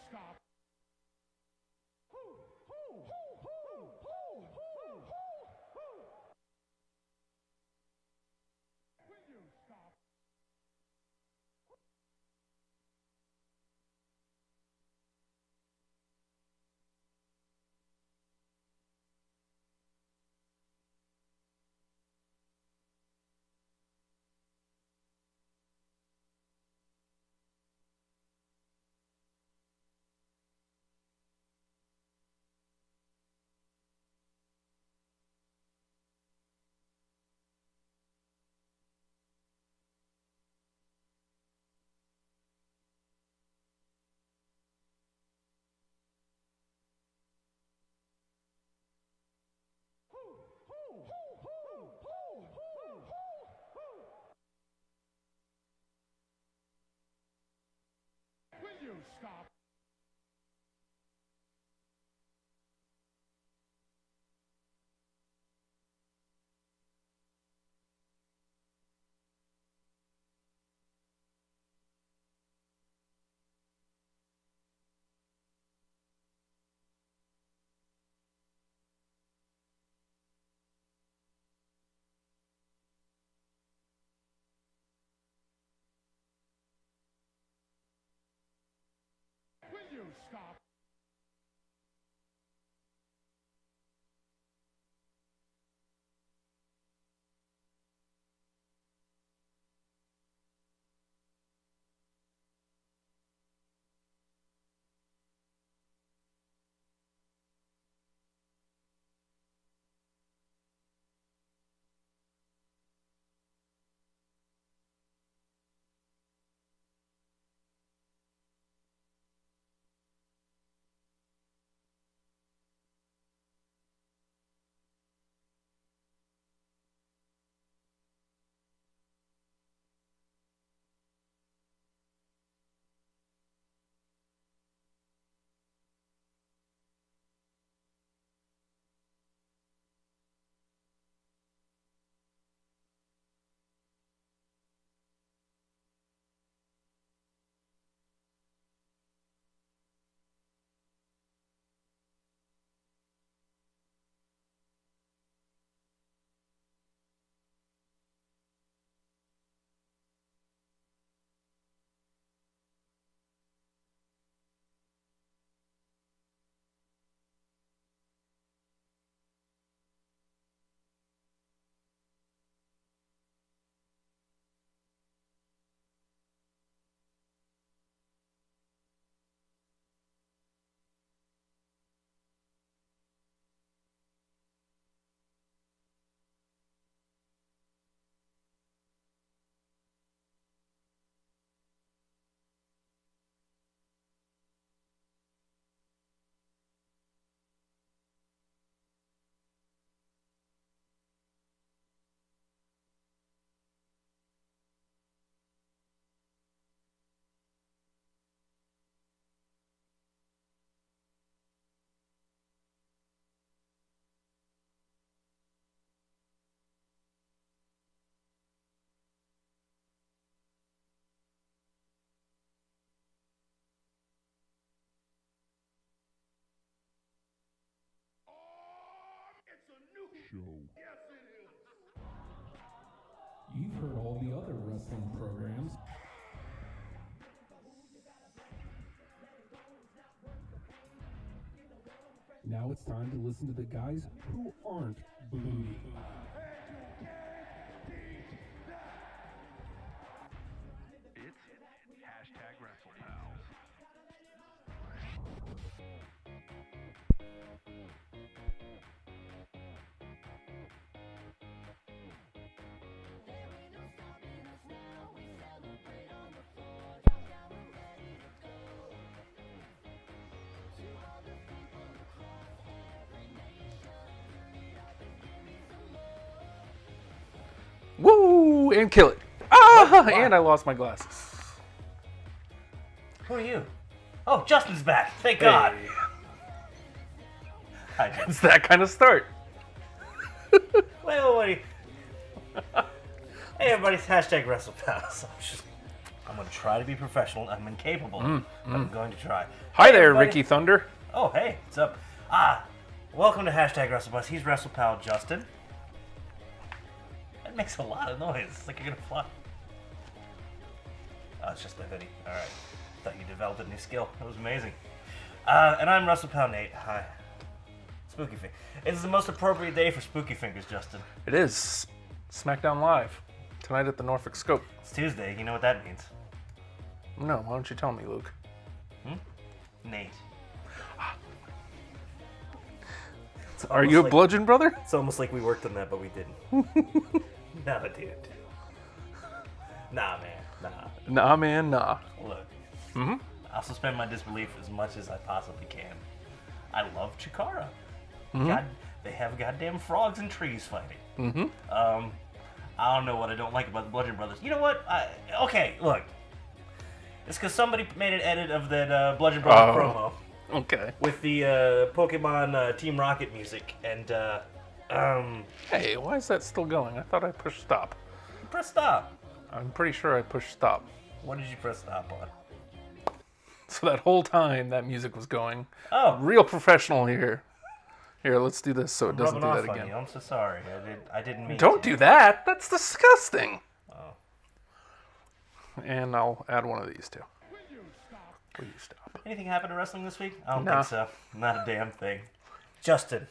stop? Will you stop? Will you stop? Will you stop? It's a new show. Yes, it is. You've heard all the other wrestling programs. Now it's time to listen to the guys who aren't booty. It's hashtag Wrestlepals. Woo! And kill it. Ah! And I lost my glasses. Who are you? Oh, Justin's back. Thank God. Hey. Hi, Justin. It's that kind of start. Wait. Hey, everybody. Hashtag Wrestlepals. I'm going to try to be professional. I'm incapable, but I'm going to try. Hi Hey, there, everybody. Ricky Thunder. Oh, hey, what's up? Welcome to Wrestlepals. He's Wrestlepal Justin. That makes a lot of noise. It's like you're going to fly. Oh, it's just a hoodie. All right. Thought you developed a new skill. That was amazing. And I'm Wrestlepal Nate. Hi. Spooky Fingers. It's the most appropriate day for Spooky Fingers, Justin. It is SmackDown Live tonight at the Norfolk Scope. It's Tuesday. You know what that means? No, why don't you tell me, Luke? Nate. Are you a like- bludgeon brother? It's almost like we worked on that, but we didn't. No, dude. Nah, man. Nah. Nah, man, nah. Look. I'll suspend my disbelief as much as I possibly can. I love Chikara. God, they have goddamn frogs and trees fighting. I don't know what I don't like about the Bludgeon Brothers. You know what? Okay, look. It's because somebody made an edit of that Bludgeon Brothers promo Okay. with the Pokemon Team Rocket music, and Hey, why is that still going? I thought I pushed stop. press stop. I'm pretty sure I pushed stop. What did you press stop on? So that whole time that music was going. Oh, Real professional here. Here, let's do this so it doesn't rubbing do off that on again. you. I'm so sorry. I didn't mean Don't to. do that. That's disgusting. Oh. And I'll add one of these too. Will you stop? Anything happen to wrestling this week? I don't Nah. think so. Not a damn thing. Justin.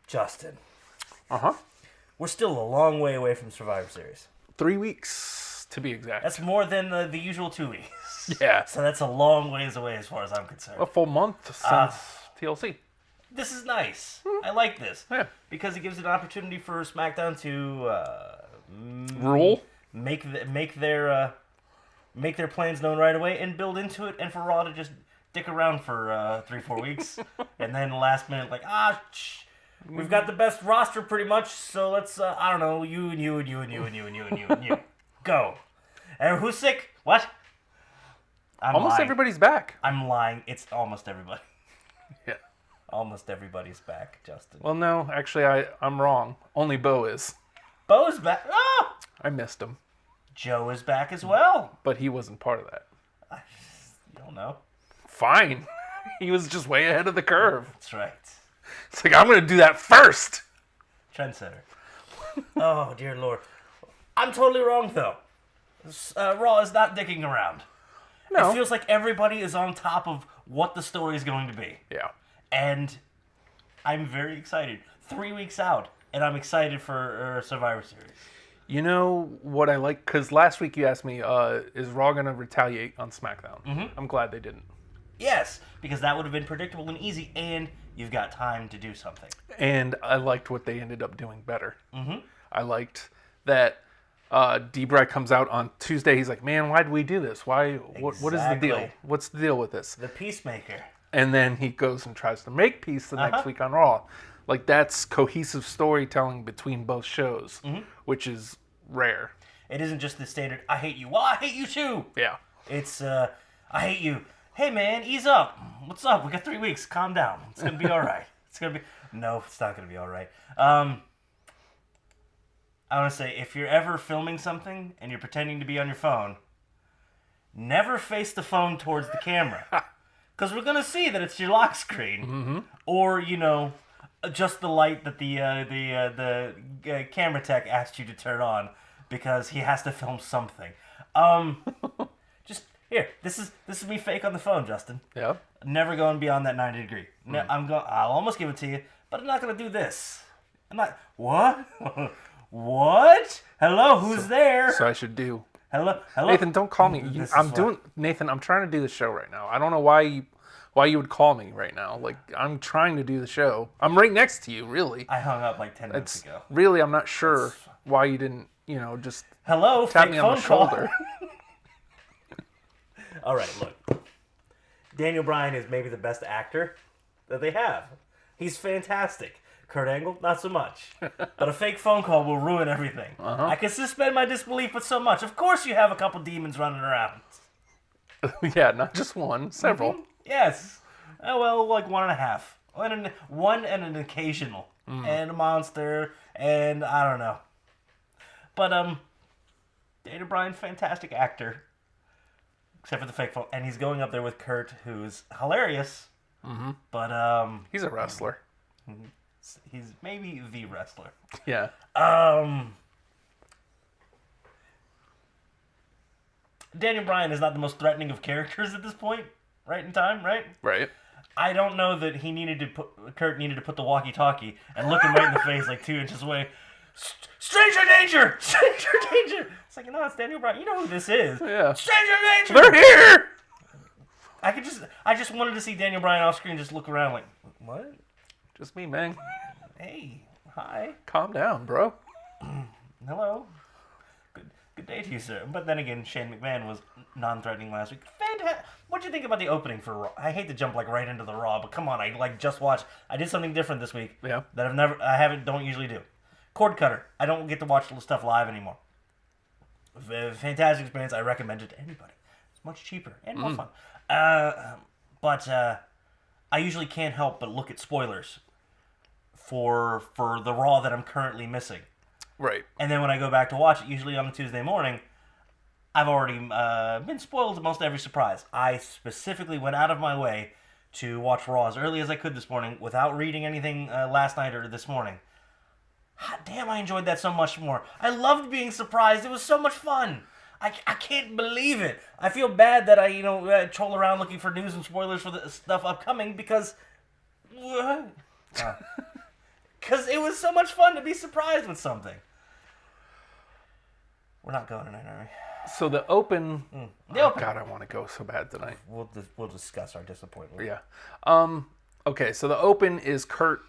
Justin. Uh-huh. We're still a long way away from Survivor Series. 3 weeks to be exact. That's more than the usual 2 weeks. Yeah. So that's a long ways away as far as I'm concerned. A full month since TLC. This is nice. I like this. Yeah. Because it gives an opportunity for SmackDown to Rule. make their plans known right away and build into it, and for Raw to just dick around for 3-4 weeks, and then last minute we've got the best roster pretty much, so let's I don't know, you and you and you and you and you and you and you and you go. And who's sick? What? I'm Almost lying. everybody's back. I'm lying. It's almost everybody. Yeah. Almost everybody's back, Justin. Well, no, actually, I'm wrong. Only Bo is. Bo's back. Ah! I missed him, Joe is back as well. but he wasn't part of that. You don't know. Fine. He was just way ahead of the curve. That's right. It's like, I'm going to do that first. Trendsetter. Oh, dear Lord. I'm totally wrong, though. Raw is not dicking around. No. It feels like everybody is on top of what the story is going to be. Yeah. And I'm very excited. 3 weeks out, and I'm excited for Survivor Series. You know what I like? Because last week you asked me, is Raw going to retaliate on SmackDown? I'm glad they didn't. Yes, because that would have been predictable and easy, and you've got time to do something. And I liked what they ended up doing better. I liked that D-Bry comes out on Tuesday. He's like, man, why did we do this? Why? What is the deal? Exactly. What's the deal with this? The Peacemaker. And then he goes and tries to make peace the next week on Raw. Like, that's cohesive storytelling between both shows, which is rare. It isn't just the standard, I hate you. Well, I hate you too. Yeah. It's, I hate you. Hey, man, ease up. What's up? We got 3 weeks. Calm down. It's going to be all right. It's going to be... No, it's not going to be all right. I want to say, if you're ever filming something and you're pretending to be on your phone, never face the phone towards the camera. Because we're going to see that it's your lock screen. Or, just the light that the camera tech asked you to turn on because he has to film something. Just here. This is me fake on the phone, Justin. Yeah. Never going beyond that 90 degree. No, I'll almost give it to you, but I'm not gonna do this. I'm not. What? What? Hello, who's there? So I should do. Hello. Nathan, don't call me. This is I'm fine. doing. Nathan, I'm trying to do the show right now. I don't know why you would call me right now. Like, I'm trying to do the show. I'm right next to you, really. I hung up like 10 minutes ago. Really, I'm not sure why you didn't, just Hello, tap fake me on the phone call. shoulder. All right, look. Daniel Bryan is maybe the best actor that they have. He's fantastic. Kurt Angle, not so much. But a fake phone call will ruin everything. I can suspend my disbelief with so much. Of course you have a couple demons running around. Yeah, not just one, several. Yes. Oh, well, like 1.5. One and an occasional. And a monster, and I don't know. But, Daniel Bryan, fantastic actor. Except for the fake phone. And he's going up there with Kurt, who's hilarious. Mm-hmm. But, He's a wrestler. he's maybe the wrestler. Yeah. Daniel Bryan is not the most threatening of characters at this point, right in time, right? Right. I don't know that Kurt needed to put the walkie-talkie and look him right in the face like 2 inches away. Stranger danger! Stranger danger! It's like, no, it's Daniel Bryan. You know who this is. Yeah. Stranger danger! They're here! I just wanted to see Daniel Bryan off screen just look around like, what? Just me, man. Hey, hi, Calm down, bro. hello. Good day to you, sir. But then again, Shane McMahon was non-threatening last week. What'd you think about the opening for Raw? I hate to jump like right into the Raw, but come on, I just watched. I did something different this week. Yeah. That don't usually do. Cord cutter. I don't get to watch stuff live anymore. Fantastic experience. I recommend it to anybody. It's much cheaper and more fun. But I usually can't help but look at spoilers for the Raw that I'm currently missing. Right. And then when I go back to watch it, usually on a Tuesday morning, I've already been spoiled to most every surprise. I specifically went out of my way to watch Raw as early as I could this morning without reading anything last night or this morning. God damn, I enjoyed that so much more. I loved being surprised. It was so much fun. I can't believe it. I feel bad that I troll around looking for news and spoilers for the stuff upcoming because it was so much fun to be surprised with something. We're not going tonight, are we? So the open... The open. God, I want to go so bad tonight. We'll discuss our disappointment. Yeah. Okay, so the open is Kurt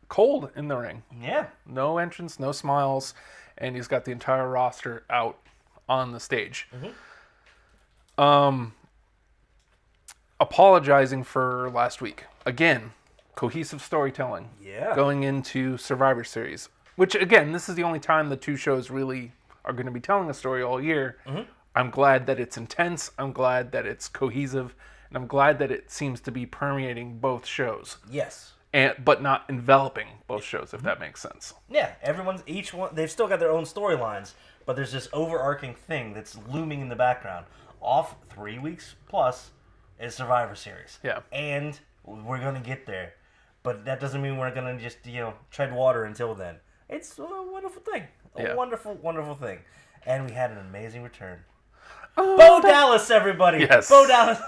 cold in the ring. Yeah. No entrance, no smiles, and he's got the entire roster out on the stage. Apologizing for last week. Again, cohesive storytelling. Yeah. Going into Survivor Series. Which, again, this is the only time the two shows really are going to be telling a story all year. I'm glad that it's intense. I'm glad that it's cohesive. And I'm glad that it seems to be permeating both shows. Yes. But not enveloping both shows, if that makes sense. Yeah, each one, they've still got their own storylines, but there's this overarching thing that's looming in the background. Off 3 weeks plus is Survivor Series. Yeah. And we're going to get there. But that doesn't mean we're going to just, tread water until then. It's a wonderful thing. A wonderful, wonderful thing. And we had an amazing return. Bo Dallas, everybody! Yes. Bo Dallas.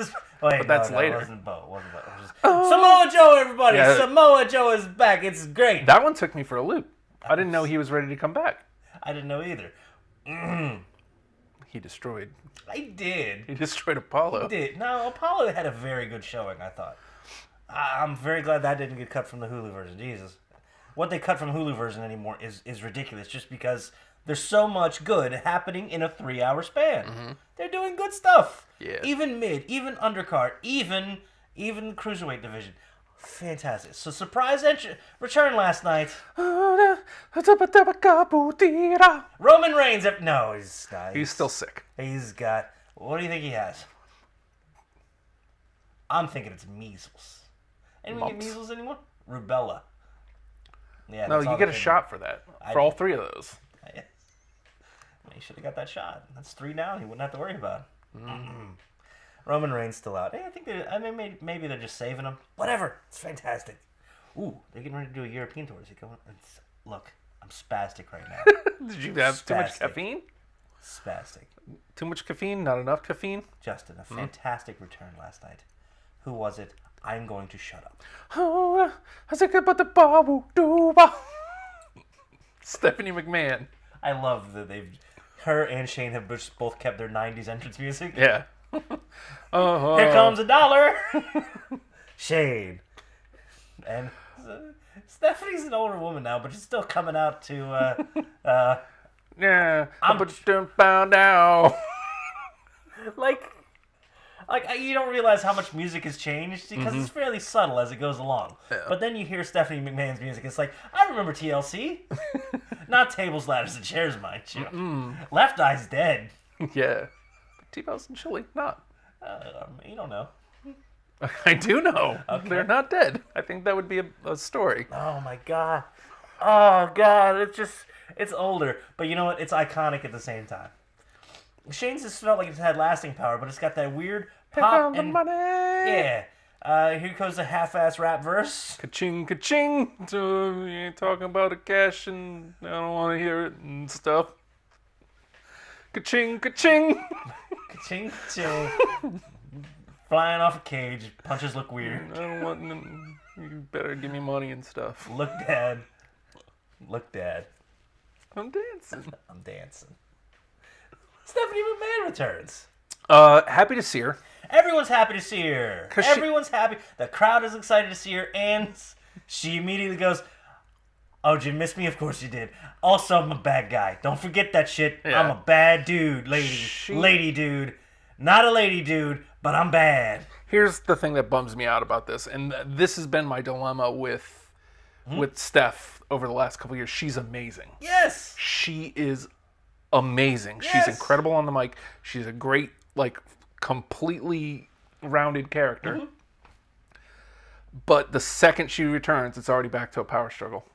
Wait, But that's later. It wasn't Bo. It wasn't Bo. It was just, Samoa Joe, everybody! Yeah. Samoa Joe is back. It's great. That one took me for a loop. I didn't know he was ready to come back. I didn't know either. He destroyed He destroyed Apollo. No, Apollo had a very good showing, I thought. I'm very glad that didn't get cut from the Hulu version. Jesus. What they cut from Hulu version anymore is ridiculous just because there's so much good happening in a 3-hour span. They're doing good stuff. Yeah. Even mid, even undercard, even cruiserweight division. Fantastic. So surprise return last night. Roman Reigns. No, he's not. He's still sick. He's got. What do you think he has? I'm thinking it's measles. Anyone get Mumps. measles anymore? Rubella. Yeah. No, that's all you get a they shot for that. For all 3 of those. He should have got that shot. That's 3 now. He wouldn't have to worry about it. Roman Reigns still out. Hey, I think maybe they're just saving him. Whatever. It's fantastic. Ooh, they're getting ready to do a European tour. Is he going? Look, I'm spastic right now. Did you have too much Spastic. caffeine? Spastic. Too much caffeine? Not enough caffeine? Justin, a fantastic return last night. Who was it? I'm going to shut up. Stephanie McMahon. I love that her and Shane have both kept their 90s entrance music. Yeah. Here comes $1. Shane. And Stephanie's an older woman now, but she's still coming out to, Yeah. I'm bound now. like you don't realize how much music has changed because it's fairly subtle as it goes along. Yeah. But then you hear Stephanie McMahon's music. It's like, I remember TLC. Not tables, ladders, and chairs, mind you. Left Eye's dead. Yeah. T-Bells and Chili, not. You don't know. I do know. Okay. They're not dead. I think that would be a story. Oh my god. Oh god, it's older. But you know what? It's iconic at the same time. Shane's just felt like it's had lasting power, but it's got that weird Here pop come the and money. yeah. Here goes the half-ass rap verse. Ka-ching, ka-ching. So you ain't talking about the cash and I don't want to hear it and stuff. Ka-ching, ka-ching. Ka-ching, ka-ching. Flying off a cage. Punches look weird. I don't want them. You better give me money and stuff. Look, Dad. Look, Dad. I'm dancing. I'm dancing. Stephanie McMahon returns. Happy to see her. Everyone's happy to see her. 'Cause Everyone's happy. The crowd is excited to see her, and she immediately goes, "Oh, did you miss me? Of course you did. Also, I'm a bad guy. Don't forget that shit. Yeah. I'm a bad dude, lady. Lady dude. Not a lady dude, but I'm bad." Here's the thing that bums me out about this, and this has been my dilemma with Steph over the last couple of years. She's amazing. Yes. She is amazing. Yes. She's incredible on the mic. She's a great, like, completely rounded character. But the second she returns, it's already back to a power struggle.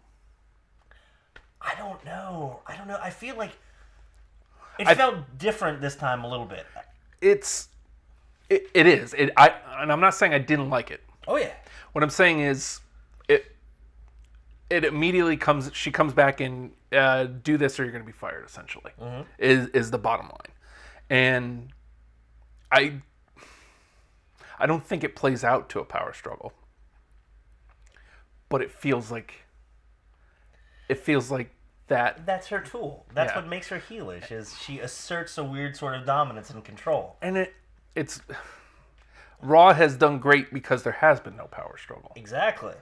I don't know. I feel like it felt different this time a little bit. It is. And I'm not saying I didn't like it. Oh, yeah. What I'm saying is, it immediately comes. She comes back and do this, or you're going to be fired. Essentially, is the bottom line, and I don't think it plays out to a power struggle, but it feels like that. That's her tool. That's Yeah. what makes her heelish, is she asserts a weird sort of dominance and control. And it's Raw has done great because there has been no power struggle. Exactly.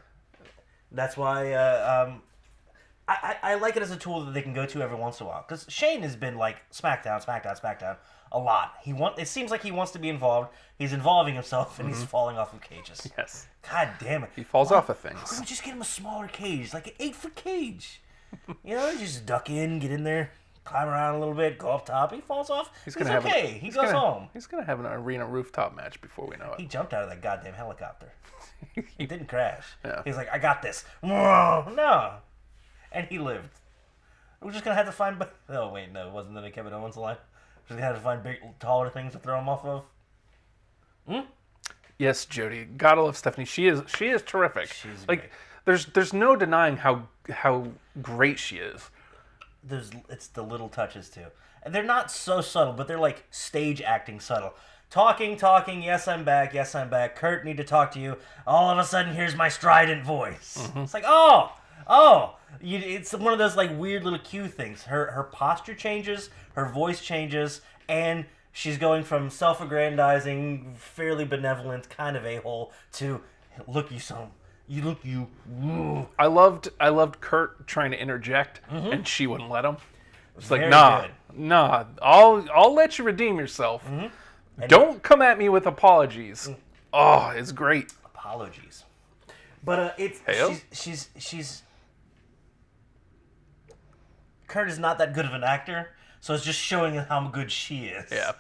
That's why I like it as a tool that they can go to every once in a while. Because Shane has been like SmackDown a lot. It seems like he wants to be involved. He's involving himself, and he's falling off of cages. Yes, God damn it. he falls off of Why things. don't we just get him a smaller cage, like an 8-foot cage? You know, just duck in, get in there, climb around a little bit, go up top. He falls off. He's okay. He goes home. He's gonna have an arena rooftop match before we know it. He jumped out of that goddamn helicopter. He didn't crash. Yeah. He's like, I got this. Whoa, no. And he lived. We're just going to have to find... Oh, wait, no. It wasn't that Kevin Owens line. We're just going to have to find big, taller things to throw him off of. Yes, Jody. Gotta love Stephanie. She is terrific. She's like great. there's no denying how great she is. It's the little touches, too. And they're not so subtle, but they're like stage acting subtle. Talking, yes, I'm back, Kurt, need to talk to you. All of a sudden, here's my strident voice. It's like, it's one of those like weird little cue things. Her posture changes, her voice changes, and she's going from self-aggrandizing, fairly benevolent kind of a-hole to, look you. Woo. I loved Kurt trying to interject, and she wouldn't let him. It's like, Very nah, good. I'll let you redeem yourself. Don't come at me with apologies. Oh, it's great. Apologies. But Heyo. she's Kurt is not that good of an actor, so it's just showing how good she is. Yeah.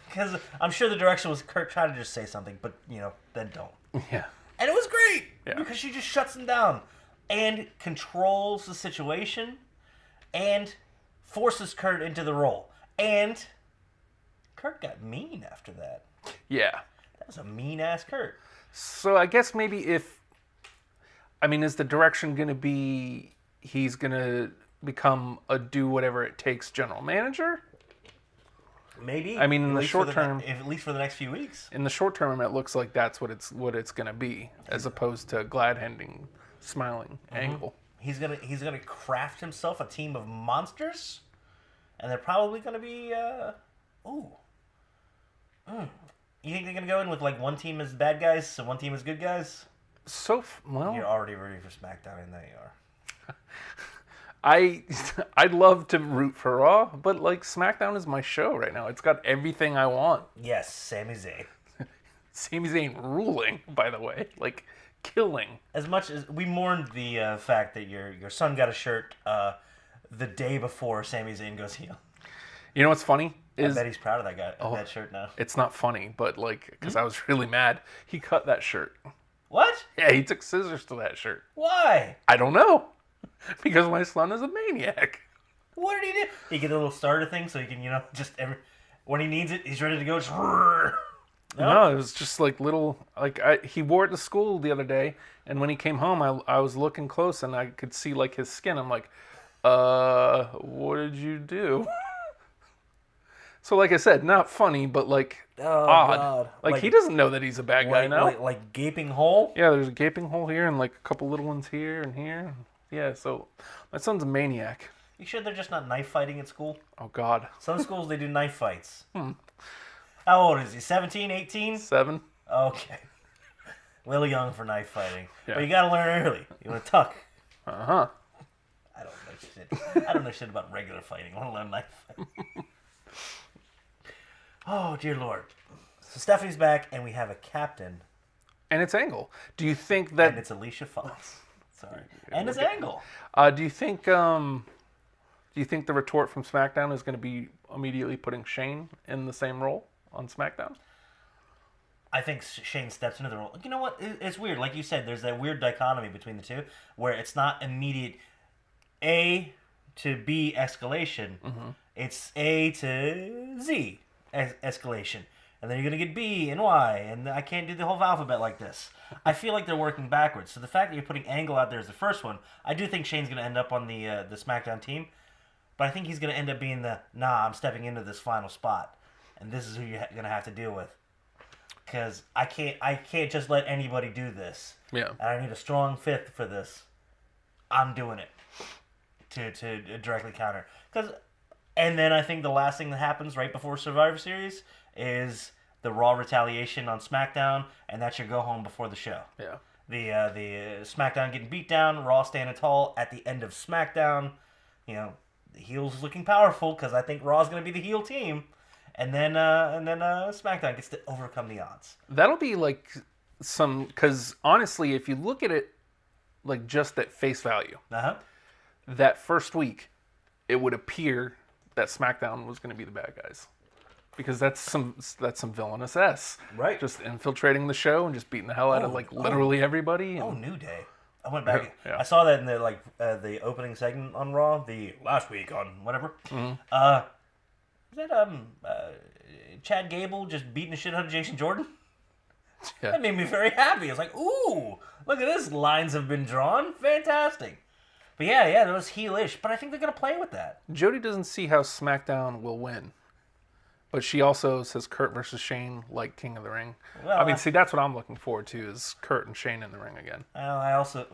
Because I'm sure the direction was Kurt try to just say something, but then don't. Yeah. And it was great Yeah. because she just shuts him down and controls the situation and forces Kurt into the role. And Kurt got mean after that. Yeah. That was a mean-ass Kurt. So I guess maybe is the direction going to be he's going to become a do whatever it takes general manager? Maybe. I mean, in At the least short for term, at least for the next few weeks. in the short term, it looks like that's what it's going to be, as opposed to glad-handing, smiling angle. He's gonna craft himself a team of monsters, and they're probably gonna be. You think they're gonna go in with like one team as bad guys and one team as good guys? So well, You're already ready for SmackDown, and there you are. I'd love to root for Raw, but like SmackDown is my show right now. It's got everything I want. Yes, Sami Zayn. Sami Zayn ruling, by the way, like killing. As much as we mourned the fact that your son got a shirt the day before Sami Zayn goes heel. You know what's funny? I bet he's proud of that shirt now. It's not funny, but like, because I was really mad, he cut that shirt. What? Yeah, he took scissors to that shirt. Why? I don't know. Because my son is a maniac. What did he do? He get a little starter thing so he can, just When he needs it, he's ready to go. Just... No, it was just like little, like he wore it to school the other day, and when he came home, I was looking close, and I could see like his skin. I'm like, what did you do? So like I said, not funny, but like odd. God. Like he doesn't know that he's a bad guy now. Like gaping hole? Yeah, there's a gaping hole here, and like a couple little ones here and here. Yeah, so my son's a maniac. You sure they're just not knife fighting at school? Oh God. Some schools, they do knife fights. How old is he? 17, 18? 7. Okay. A little young for knife fighting. Yeah. But you gotta learn early. You wanna tuck. Uh-huh. I don't know shit. I don't know shit about regular fighting. I wanna learn knife fighting. Oh, dear Lord. So Stephanie's back, and we have a captain. And it's Angle. Do you think that... And it's Alicia Fox. Sorry. And it's Angle. Do you think the retort from SmackDown is going to be immediately putting Shane in the same role on SmackDown? I think Shane steps into the role. You know what? It's weird. Like you said, there's that weird dichotomy between the two where it's not immediate A to B escalation. Mm-hmm. It's A to Z escalation. And then you're going to get B and Y, and I can't do the whole alphabet like this. I feel like they're working backwards. So the fact that you're putting Angle out there as the first one, I do think Shane's going to end up on the SmackDown team. But I think he's going to end up being I'm stepping into this final spot. And this is who you're going to have to deal with. Because I can't just let anybody do this. Yeah. And I need a strong fifth for this. I'm doing it to directly counter. And then I think the last thing that happens right before Survivor Series is the Raw retaliation on SmackDown, and that's your go home before the show. Yeah. The SmackDown getting beat down, Raw standing tall at the end of SmackDown. You know, the heels looking powerful because I think Raw's going to be the heel team, and then SmackDown gets to overcome the odds. That'll be like because honestly, if you look at it like just at face value, that first week, it would appear that SmackDown was going to be the bad guys. Because that's some villainous S. Right. Just infiltrating the show and just beating the hell out of literally everybody. And... New Day. I went back. Yeah. I saw that in the opening segment on Raw, the last week on whatever. Mm-hmm. Was that Chad Gable just beating the shit out of Jason Jordan? Yeah. That made me very happy. I was like, ooh, look at this. Lines have been drawn. Fantastic. But yeah, that was heelish. But I think they're gonna play with that. Jody doesn't see how SmackDown will win. But she also says Kurt versus Shane like King of the Ring. Well, I mean, see, that's what I'm looking forward to is Kurt and Shane in the ring again. I also,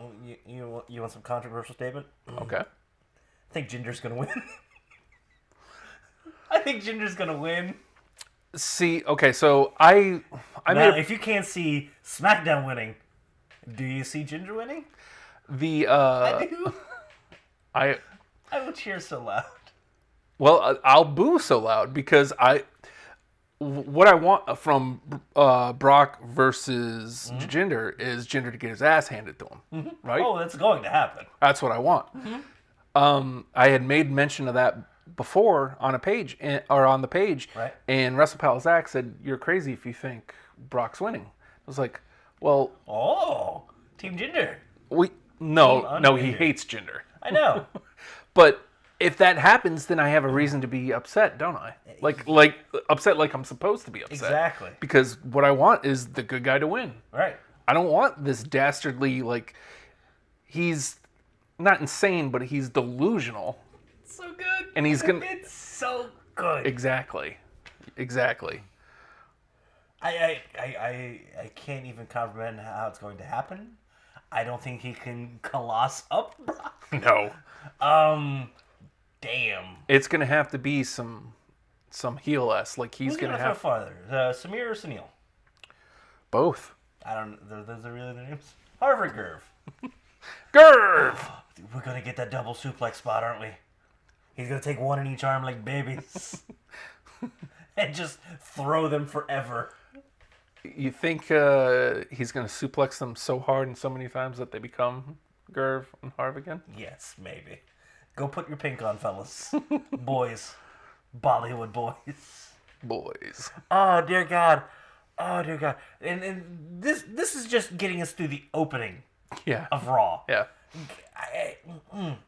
you want some controversial statement? Okay. I think Ginger's going to win. I think Ginger's going to win. See, okay, so I now, if you can't see SmackDown winning, do you see Ginger winning? I do. I will cheer so loud. Well, I'll boo so loud because what I want from Brock versus Jinder is Jinder to get his ass handed to him, right? Oh, that's going to happen. That's what I want. I had made mention of that before on a page or on the page, right? And Wrestlepals Zach said, "You're crazy if you think Brock's winning." I was like, "Well, Team Jinder." No, he hates Jinder. I know, but. If that happens, then I have a reason to be upset, don't I? Like upset like I'm supposed to be upset. Exactly. Because what I want is the good guy to win. Right. I don't want this dastardly, he's not insane, but he's delusional. So good. And he's gonna... It's so good. Exactly. I can't even comprehend how it's going to happen. I don't think he can coloss up Brock. No. Damn. It's gonna have to be some heel-esque. Like he's gonna have throw farther. Samir or Sunil? Both. I don't. Those are really their names. Harvard Gerv. Gerv. We're gonna get that double suplex spot, aren't we? He's gonna take one in each arm like babies, and just throw them forever. You think he's gonna suplex them so hard and so many times that they become Gerv and Harv again? Yes, maybe. Go put your pink on, fellas. Boys. Bollywood boys. Oh, dear God. And this is just getting us through the opening of Raw. Yeah.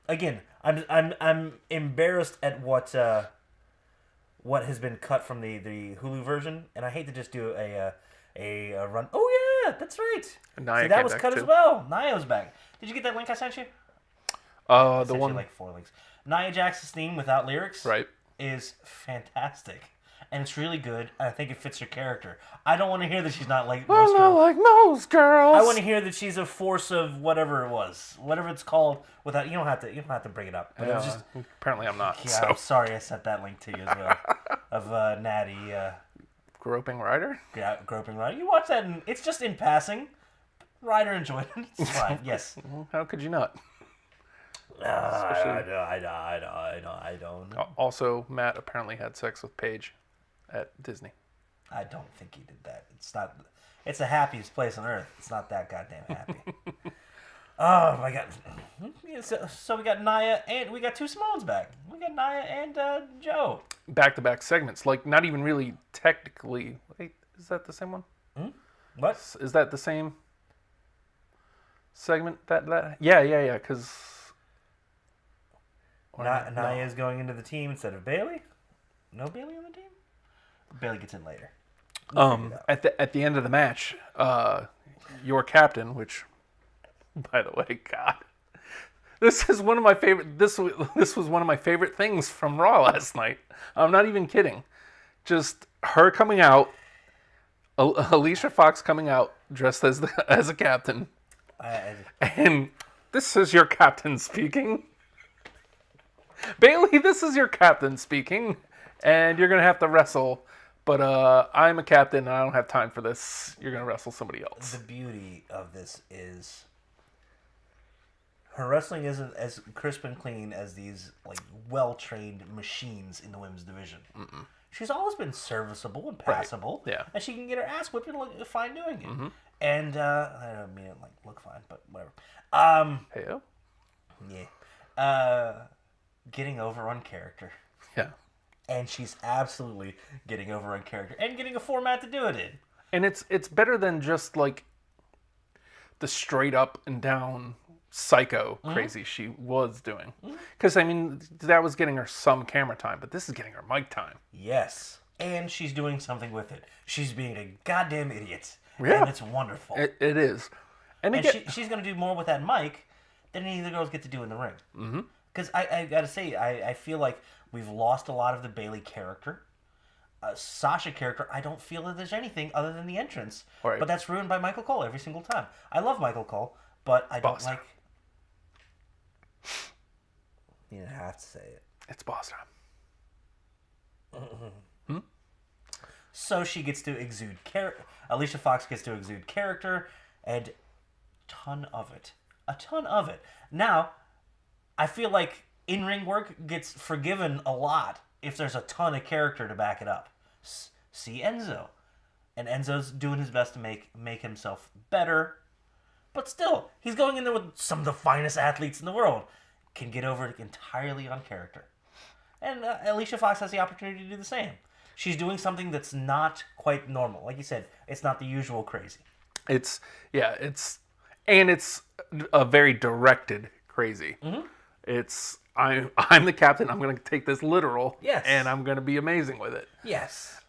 Again, I'm embarrassed at what what has been cut from the Hulu version, and I hate to just do a run. Oh yeah, that's right. Nia See, that came was back, cut too. as well. Nia was back. Did you get that link I sent you? The Sent one, you like 4 links. Nia Jax's theme without lyrics right? is fantastic, and it's really good. And I think it fits her character. I don't want to hear that she's not like most I'm not girls. like most girls. I want to hear that she's a force of whatever it was, whatever it's called. Without you don't have to bring it up. But it was just Apparently, I'm not. yeah. So I'm sorry I sent that link to you as well of Natty groping rider. groping Ryder. You watch that and it's just in passing. Ryder enjoyed it. It's fine. Yes. Well, how could you not? I don't. Also, Matt apparently had sex with Paige at Disney. I don't think he did that. It's not. It's the happiest place on earth. It's not that goddamn happy. Oh my god. Yeah, so we got Nia and we got 2 Simones back. We got Nia and Joe. Back-to-back segments, like not even really technically. Wait, is that the same one? What? Is that the same segment? That yeah. Because Nia is going into the team instead of Bailey. No Bailey on the team. Bailey gets in later. at the end of the match, your captain, which, by the way, God, this is one of my favorite. This was one of my favorite things from Raw last night. I'm not even kidding. Just her coming out, Alicia Fox coming out dressed as a captain, and this is your captain speaking. Bailey, this is your captain speaking, and you're gonna have to wrestle. But I'm a captain, and I don't have time for this. You're gonna wrestle somebody else. The beauty of this is her wrestling isn't as crisp and clean as these like well-trained machines in the women's division. Mm-mm. She's always been serviceable and passable, Right. Yeah. and she can get her ass whipped and look fine doing it. Mm-hmm. And I don't mean it like look fine, but whatever. Heyo. Yeah. Getting over on character. Yeah. And she's absolutely getting over on character and getting a format to do it in. And it's better than just like the straight up and down psycho crazy she was doing. Because, I mean, that was getting her some camera time, but this is getting her mic time. Yes. And she's doing something with it. She's being a goddamn idiot. Yeah. And it's wonderful. It is. And She's going to do more with that mic than any of the girls get to do in the ring. Mm-hmm. Because I got to say, I feel like we've lost a lot of the Bailey character. Sasha character, I don't feel that there's anything other than the entrance. Right. But that's ruined by Michael Cole every single time. I love Michael Cole, but I don't Boss like... You didn't have to say it. it's boss time. So she gets to exude Alicia Fox gets to exude character, and a ton of it. Now, I feel like in-ring work gets forgiven a lot if there's a ton of character to back it up. See Enzo. And Enzo's doing his best to make himself better. But still, he's going in there with some of the finest athletes in the world. Can get over it entirely on character. And Alicia Fox has the opportunity to do the same. She's doing something that's not quite normal. Like you said, it's not the usual crazy. It's a very directed crazy. Mm-hmm. It's I'm the captain. I'm going to take this literal. Yes. And I'm going to be amazing with it. Yes.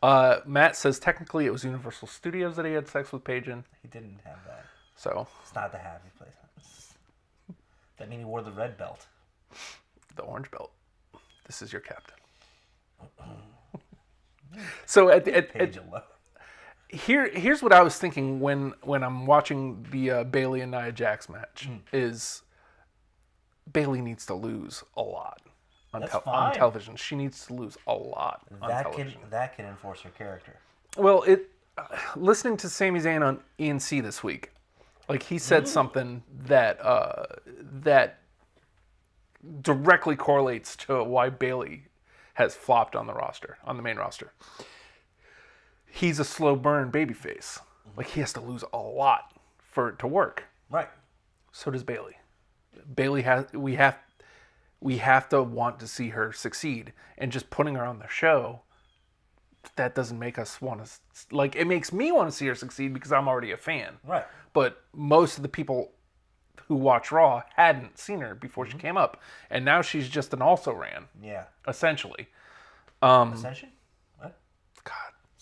Matt says technically it was Universal Studios that he had sex with Paige in. He didn't have that. So It's not the happy place. That means he wore the red belt. the orange belt. This is your captain. So Paige alone. here's what I was thinking when I'm watching the Bailey and Nia Jax match is Bailey needs to lose a lot on television. She needs to lose a lot on television. That can enforce her character. Well, listening to Sami Zayn on ENC this week, like he said something that directly correlates to why Bailey has flopped on the main roster. He's a slow burn babyface. Like he has to lose a lot for it to work. Right. So does Bailey. We have to want to see her succeed, and just putting her on the show, that doesn't make us want to, like, it makes me want to see her succeed because I'm already a fan. Right. But most of the people who watch Raw hadn't seen her before she came up, and now she's just an also-ran. Yeah. Essentially. Ascension?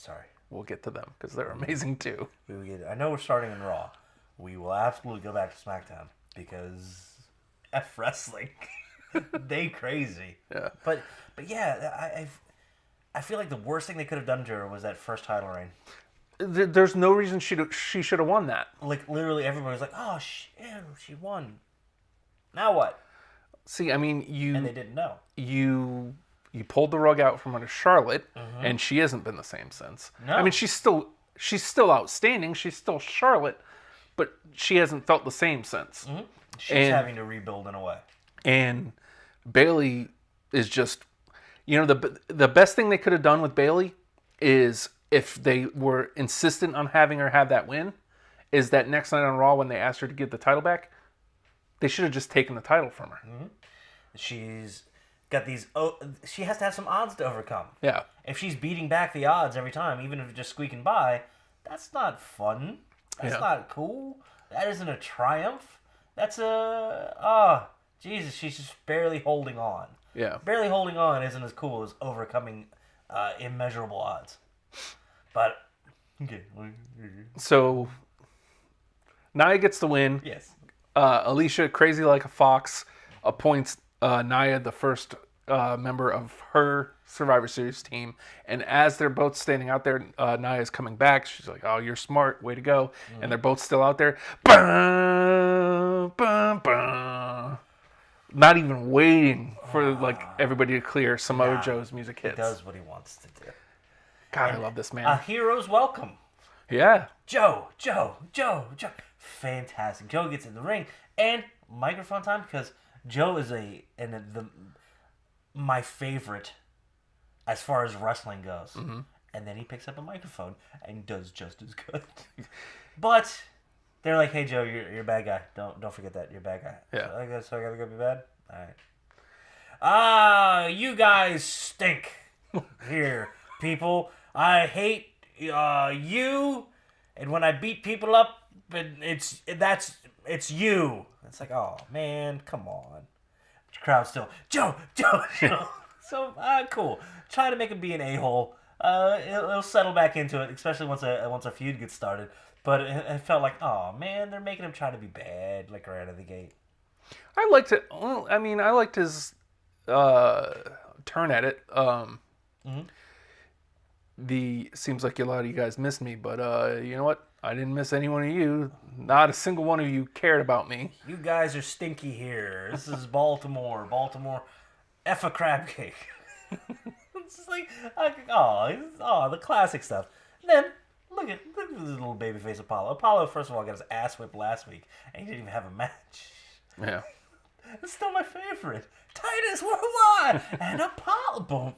Sorry. We'll get to them because they're amazing too. I know we're starting in Raw. We will absolutely go back to SmackDown because F wrestling. They crazy. Yeah. But yeah, I feel like the worst thing they could have done to her was that first title reign. There's no reason she should have won that. Like, literally everybody was like, oh, she won. Now what? See, I mean, And they didn't know. You pulled the rug out from under Charlotte, and she hasn't been the same since. No. I mean, she's still outstanding. She's still Charlotte, but she hasn't felt the same since. She's having to rebuild in a way. And Bayley is just, the best thing they could have done with Bayley is if they were insistent on having her have that win, is that next night on Raw when they asked her to give the title back, they should have just taken the title from her. She's got these. She has to have some odds to overcome. Yeah. If she's beating back the odds every time, even if it's just squeaking by, that's not fun. That's not cool. That isn't a triumph. That's Jesus, she's just barely holding on. Yeah. Barely holding on isn't as cool as overcoming immeasurable odds. But, okay. So, Nia gets the win. Yes. Alicia, crazy like a fox, appoints Nia the first member of her Survivor Series team. And as they're both standing out there, Nia's coming back. She's like, oh, you're smart. Way to go. And they're both still out there. Bah, bah, bah. Not even waiting for everybody to clear. Samoa Joe's music hits. He does what he wants to do. God, I love this man. A hero's welcome. Yeah. Joe. Fantastic. Joe gets in the ring and microphone time because Joe is my favorite as far as wrestling goes. And then he picks up a microphone and does just as good. But they're like, "Hey Joe, you're a bad guy. Don't forget that you're a bad guy." Yeah. So I gotta go be bad. All right. You guys stink. Here, people. I hate you. And when I beat people up, it's you. It's like, oh man, come on. The crowd still, Joe. So cool. Try to make him be an a-hole. It'll settle back into it, especially once a feud gets started. But it felt like, oh man, they're making him try to be bad, like right out of the gate. I liked it. Well, I mean, I liked his turn at it. Seems like a lot of you guys missed me, but you know what? I didn't miss any one of you. Not a single one of you cared about me. You guys are stinky here. This is Baltimore. F a crab cake. It's just like, the classic stuff. And then look at this little babyface Apollo. Apollo, first of all, got his ass whipped last week, and he didn't even have a match. Yeah. It's still my favorite. Titus Worldwide and Apollo. Boom.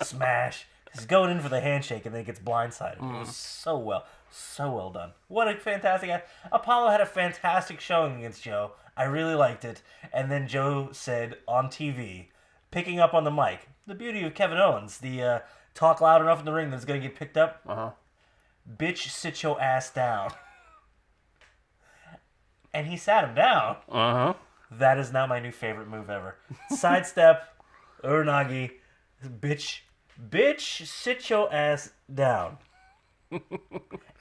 Smash. He's going in for the handshake and then gets blindsided. It was so well done. What a fantastic... Apollo had a fantastic showing against Joe. I really liked it. And then Joe said on TV, picking up on the mic, the beauty of Kevin Owens, the talk loud enough in the ring that it's going to get picked up. Bitch, sit your ass down. And he sat him down. That is now my new favorite move ever. Sidestep, Uranagi, bitch, sit your ass down.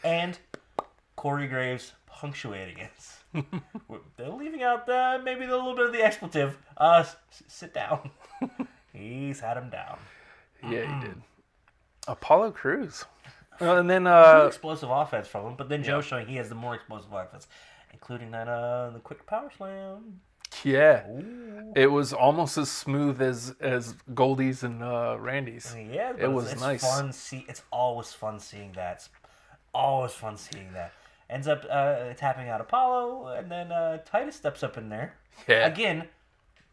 And Corey Graves punctuating it. They're leaving out maybe a little bit of the expletive. Sit down. He's had him down. Yeah, he did. Apollo Crews. And then Explosive offense from him, but then Joe showing he has the more explosive offense, including that the quick power slam. Yeah. Ooh. It was almost as smooth as Goldie's and Randy's. Yeah, it was it's nice. Fun. It's always fun seeing that. It's always fun seeing that. Ends up tapping out Apollo, and then Titus steps up in there. Yeah. Again,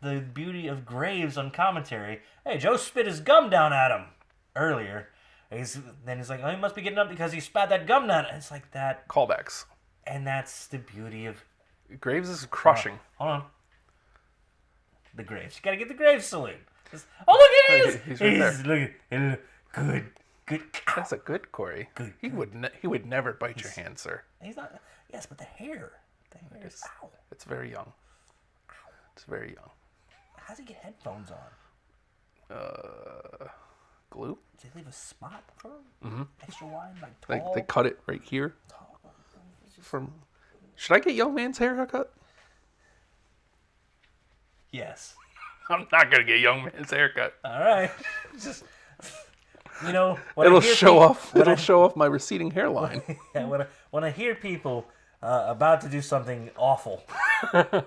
the beauty of Graves on commentary. Hey, Joe spit his gum down at him earlier. Then he's like, oh, he must be getting up because he spat that gum down. And it's like that. Callbacks. And that's the beauty of... Graves is crushing. Hold on. The Graves. You gotta get the Graves salute. Look, he is! He's right there. Good. That's a good Corey. Good. He would never bite your hand, sir. He's not... Yes, but the hair. The hair is... Ow. It's very young. It's very young. How's he get headphones on? Glue? Did they leave a spot for him? Mm-hmm. Extra wide, like tall? They cut it right here. Should I get young man's hair haircut? Yes. I'm not gonna get young man's haircut. All right. Just It'll show off my receding hairline. Yeah, when I hear people about to do something awful,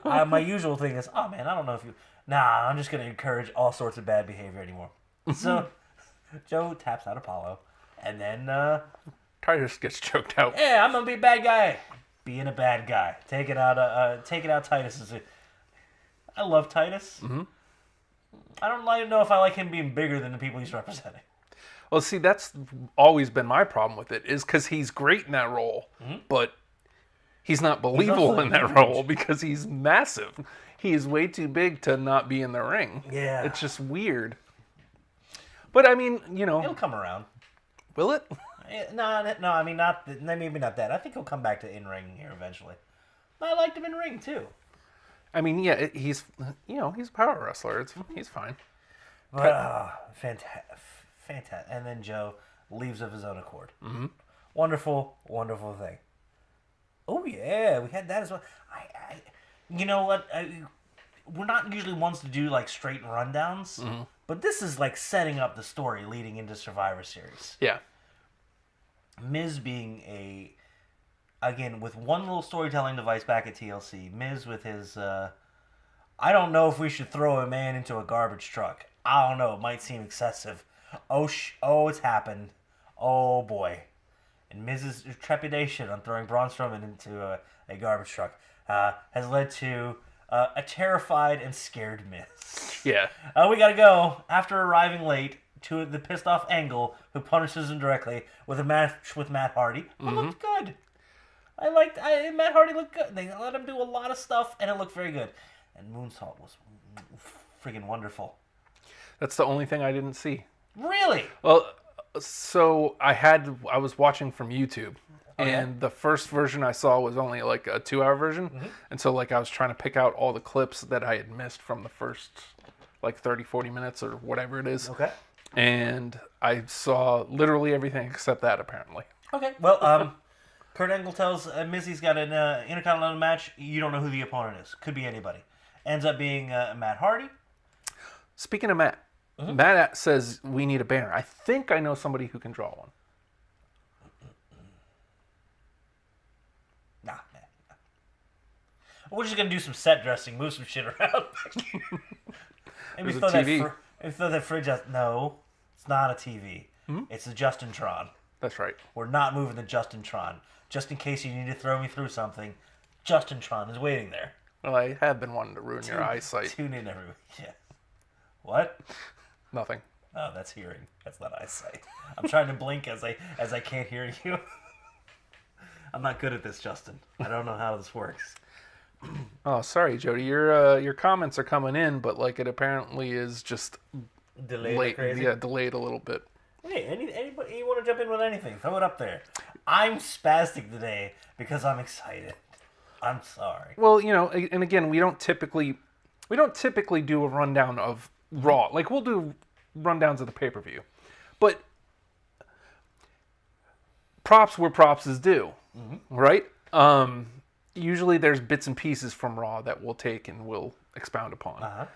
my usual thing is, oh man, I don't know if you. Nah, I'm just gonna encourage all sorts of bad behavior anymore. So Joe taps out Apollo, and then Titus gets choked out. yeah, I'm gonna be a bad guy. Being a bad guy, taking out Titus. I love Titus. Mm-hmm. I don't know if I like him being bigger than the people he's representing. Well, see, that's always been my problem with it, is because he's great in that role, but he's not believable in that role because he's massive. He is way too big to not be in the ring. Yeah. It's just weird. But, I mean, He'll come around. Will it? No, I mean, maybe not that. I think he'll come back to in-ring here eventually. I liked him in ring, too. I mean, yeah, he's a power wrestler. He's fine. Fantastic. And then Joe leaves of his own accord. Mm-hmm. Wonderful, wonderful thing. Oh, yeah, we had that as well. You know what? We're not usually ones to do, like, straight rundowns, but this is, like, setting up the story leading into Survivor Series. Yeah. Miz being again, with one little storytelling device back at TLC, Miz with his, I don't know if we should throw a man into a garbage truck. I don't know, it might seem excessive. Oh, it's happened. Oh, boy. And Miz's trepidation on throwing Braun Strowman into a garbage truck has led to a terrified and scared Miz. Yeah. We gotta go. After arriving late to the pissed off Angle, who punishes him directly with a match with Matt Hardy. It looked good. Matt Hardy looked good. They let him do a lot of stuff, and it looked very good. And Moonsault was friggin' wonderful. That's the only thing I didn't see. Really? Well, so I was watching from YouTube, and the first version I saw was only like a 2-hour version, and so like I was trying to pick out all the clips that I had missed from the first like 30, 40 minutes or whatever it is. Okay. And I saw literally everything except that, apparently. Okay. Well, Kurt Angle tells Miz he's got an Intercontinental match. You don't know who the opponent is. Could be anybody. Ends up being Matt Hardy. Speaking of Matt, Matt says we need a banner. I think I know somebody who can draw one. Nah. We're just going to do some set dressing, move some shit around. Maybe There's a TV. throw that fridge out. No, it's not a TV. It's the Justin Tron. That's right. We're not moving the Justin Tron. Just in case you need to throw me through something, Justin Tron is waiting there. Well, I have been wanting to ruin your eyesight. Tune in every week. Yeah. What? Nothing. Oh, that's hearing. That's not eyesight. I'm trying to blink as I can't hear you. I'm not good at this, Justin. I don't know how this works. Oh, sorry, Jody. Your comments are coming in, but like it apparently is just Delayed. Crazy. Yeah, delayed a little bit. Hey, anybody you want to jump in with anything? Throw it up there. I'm spastic today because I'm excited. I'm sorry. Well, and again, we don't typically do a rundown of Raw. Like we'll do rundowns of the pay-per-view, but props where props is due, right? Usually there's bits and pieces from Raw that we'll take and we'll expound upon.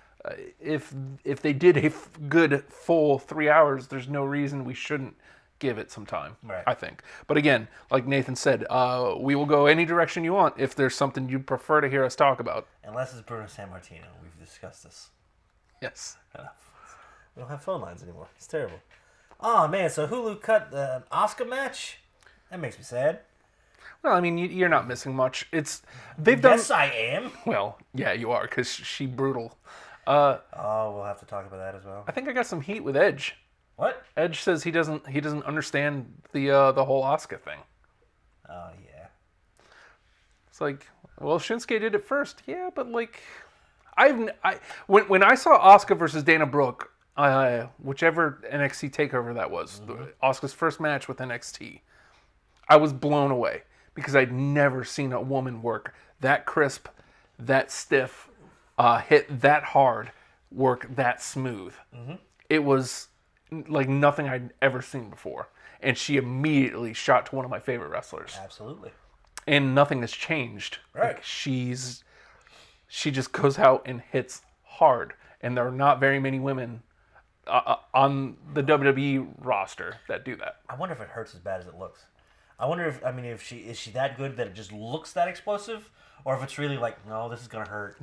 If they did a good full 3 hours, there's no reason we shouldn't give it some time, right. I think. But again, like Nathan said, we will go any direction you want if there's something you prefer to hear us talk about. Unless it's Bruno Sammartino. We've discussed this. Yes. We don't have phone lines anymore. It's terrible. Oh, man, so Hulu cut the Asuka match? That makes me sad. Well, I mean, you're not missing much. Yes, I am. Well, yeah, you are, because she brutal. We'll have to talk about that as well. I think I got some heat with Edge. What? Edge says he doesn't understand the whole Asuka thing. Oh yeah. It's like, well, Shinsuke did it first. Yeah, but like, when I saw Asuka versus Dana Brooke, whichever NXT takeover that was, Asuka's first match with NXT, I was blown away because I'd never seen a woman work that crisp, that stiff, hit that hard, work that smooth. It was like nothing I'd ever seen before. And she immediately shot to one of my favorite wrestlers. Absolutely. And nothing has changed. Right. Like she just goes out and hits hard. And there are not very many women on the WWE roster that do that. I wonder if it hurts as bad as it looks. I wonder if she is that good that it just looks that explosive, or if it's really like, no, this is gonna hurt.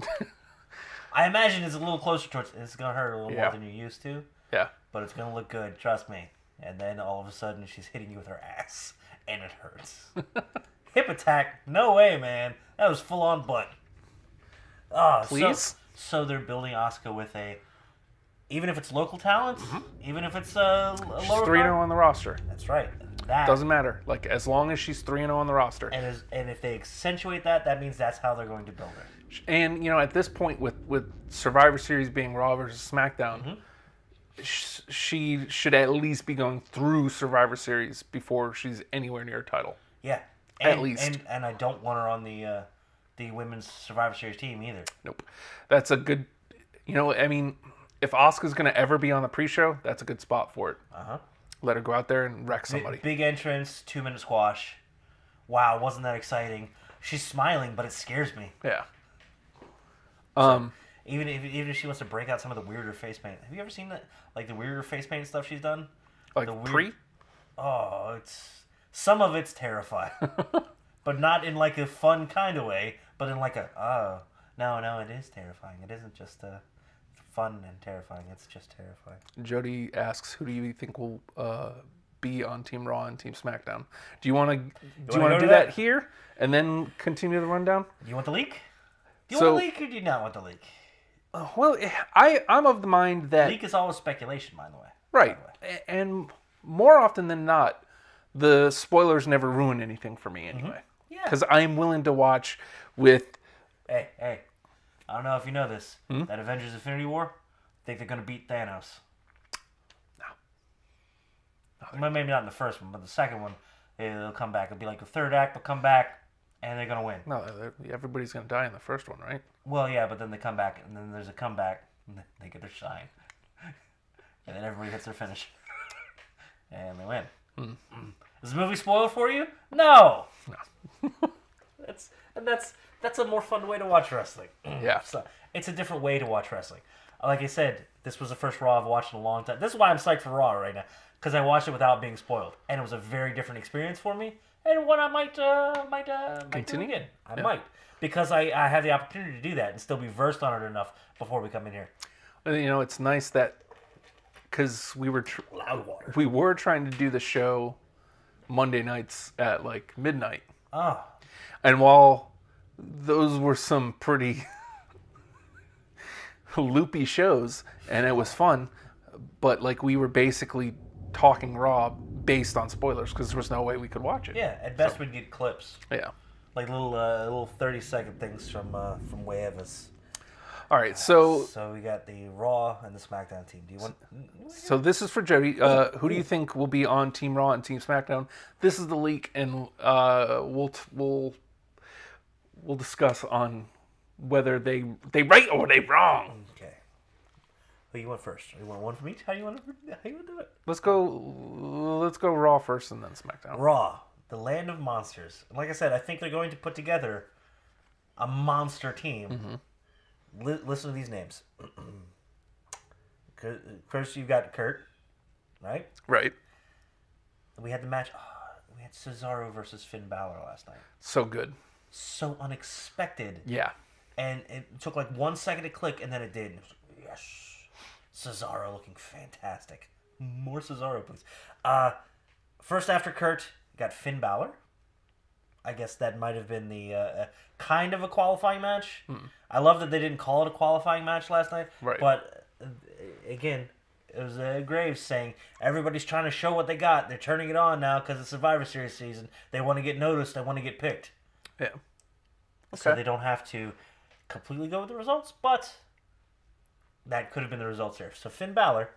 I imagine it's a little closer towards it's gonna hurt a little more than you're used to. Yeah. But it's gonna look good, trust me. And then all of a sudden she's hitting you with her ass, and it hurts. Hip attack? No way, man. That was full on butt. Oh, Please. So they're building Asuka with even if it's local talent, even if it's a She's lower 3-0 card. on the roster. That's right. That Doesn't matter. Like, as long as she's 3-0 on the roster. and if they accentuate that, that means that's how they're going to build her. And, at this point, with Survivor Series being Raw versus SmackDown, she should at least be going through Survivor Series before she's anywhere near a title. Yeah. At least. And I don't want her on the women's Survivor Series team either. Nope. That's a good... if Asuka's going to ever be on the pre-show, that's a good spot for it. Uh-huh. Let her go out there and wreck somebody. Big entrance, 2-minute squash. Wow, wasn't that exciting? She's smiling, but it scares me. Yeah. Even if she wants to break out some of the weirder face paint. Have you ever seen that? Like the weirder face paint stuff she's done? Like the weird... pre? Oh, some of it's terrifying. But not in like a fun kind of way, but in like no, it is terrifying. It isn't just fun and terrifying. It's just terrifying. Jody asks, who do you think will be on Team Raw and Team SmackDown? Do you want to do that here and then continue the rundown? Do you want the leak? Do you want the leak or do you not want the leak? Well, I'm of the mind that... Leak is always speculation, by the way. Right. And more often than not, the spoilers never ruin anything for me anyway. Yeah. Because I am willing to watch with... Hey. I don't know if you know this. That Avengers Infinity War, I think they're going to beat Thanos. No. Maybe not in the first one, but the second one, they'll come back. It'll be like the third act, they'll come back, and they're going to win. No, everybody's going to die in the first one, right? Well, yeah, but then they come back, and then there's a comeback, and they get their shine. And then everybody hits their finish. And they win. Is the movie spoiled for you? No! That's a more fun way to watch wrestling. Yeah. So, it's a different way to watch wrestling. Like I said, this was the first Raw I've watched in a long time. This is why I'm psyched for Raw right now, because I watched it without being spoiled, and it was a very different experience for me, and one I might Continue? do again. I might, because I have the opportunity to do that and still be versed on it enough before we come in here. It's nice that because we were Loud water. we were trying to do the show Monday nights at like midnight, Oh, and while those were some pretty loopy shows, and it was fun, but like we were basically talking Raw based on spoilers because there was no way we could watch it. yeah. At best, we'd get clips, Yeah. like little 30-second things from way of us. All right. So we got the Raw and the SmackDown team. Do you want? so this is for Jody. Who do you think will be on Team Raw and Team SmackDown? This is the leak, and we'll discuss on whether they right or they wrong. Okay. Who you want first? You want one from each? How you want to do it? Let's go Raw first and then SmackDown. Raw, the land of monsters. Like I said, I think they're going to put together a monster team. Listen to these names. First, you've got Kurt, right? Right. We had the match. We had Cesaro versus Finn Balor last night. So good. So unexpected. Yeah. And it took like 1 second to click, and then it did. Yes. Cesaro looking fantastic. More Cesaro, please. First after Kurt, got Finn Balor. I guess that might have been the kind of a qualifying match. I love that they didn't call it a qualifying match last night. Right. But, again, it was Graves saying, everybody's trying to show what they got. They're turning it on now because it's Survivor Series season. They want to get noticed. They want to get picked. Yeah. So they don't have to completely go with the results, but that could have been the results there. So Finn Balor,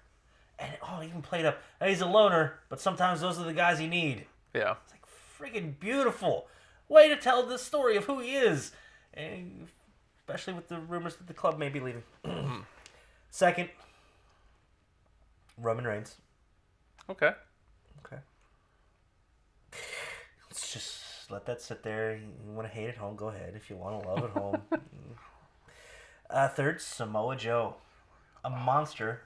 and even played up, he's a loner, but sometimes those are the guys you need. Yeah. It's like friggin' beautiful. Way to tell the story of who he is. And especially with the rumors that the club may be leaving. Second, Roman Reigns. Okay. Okay. Let's just let that sit there. You want to hate at home, go ahead. If you want to love at home. Third, Samoa Joe. A monster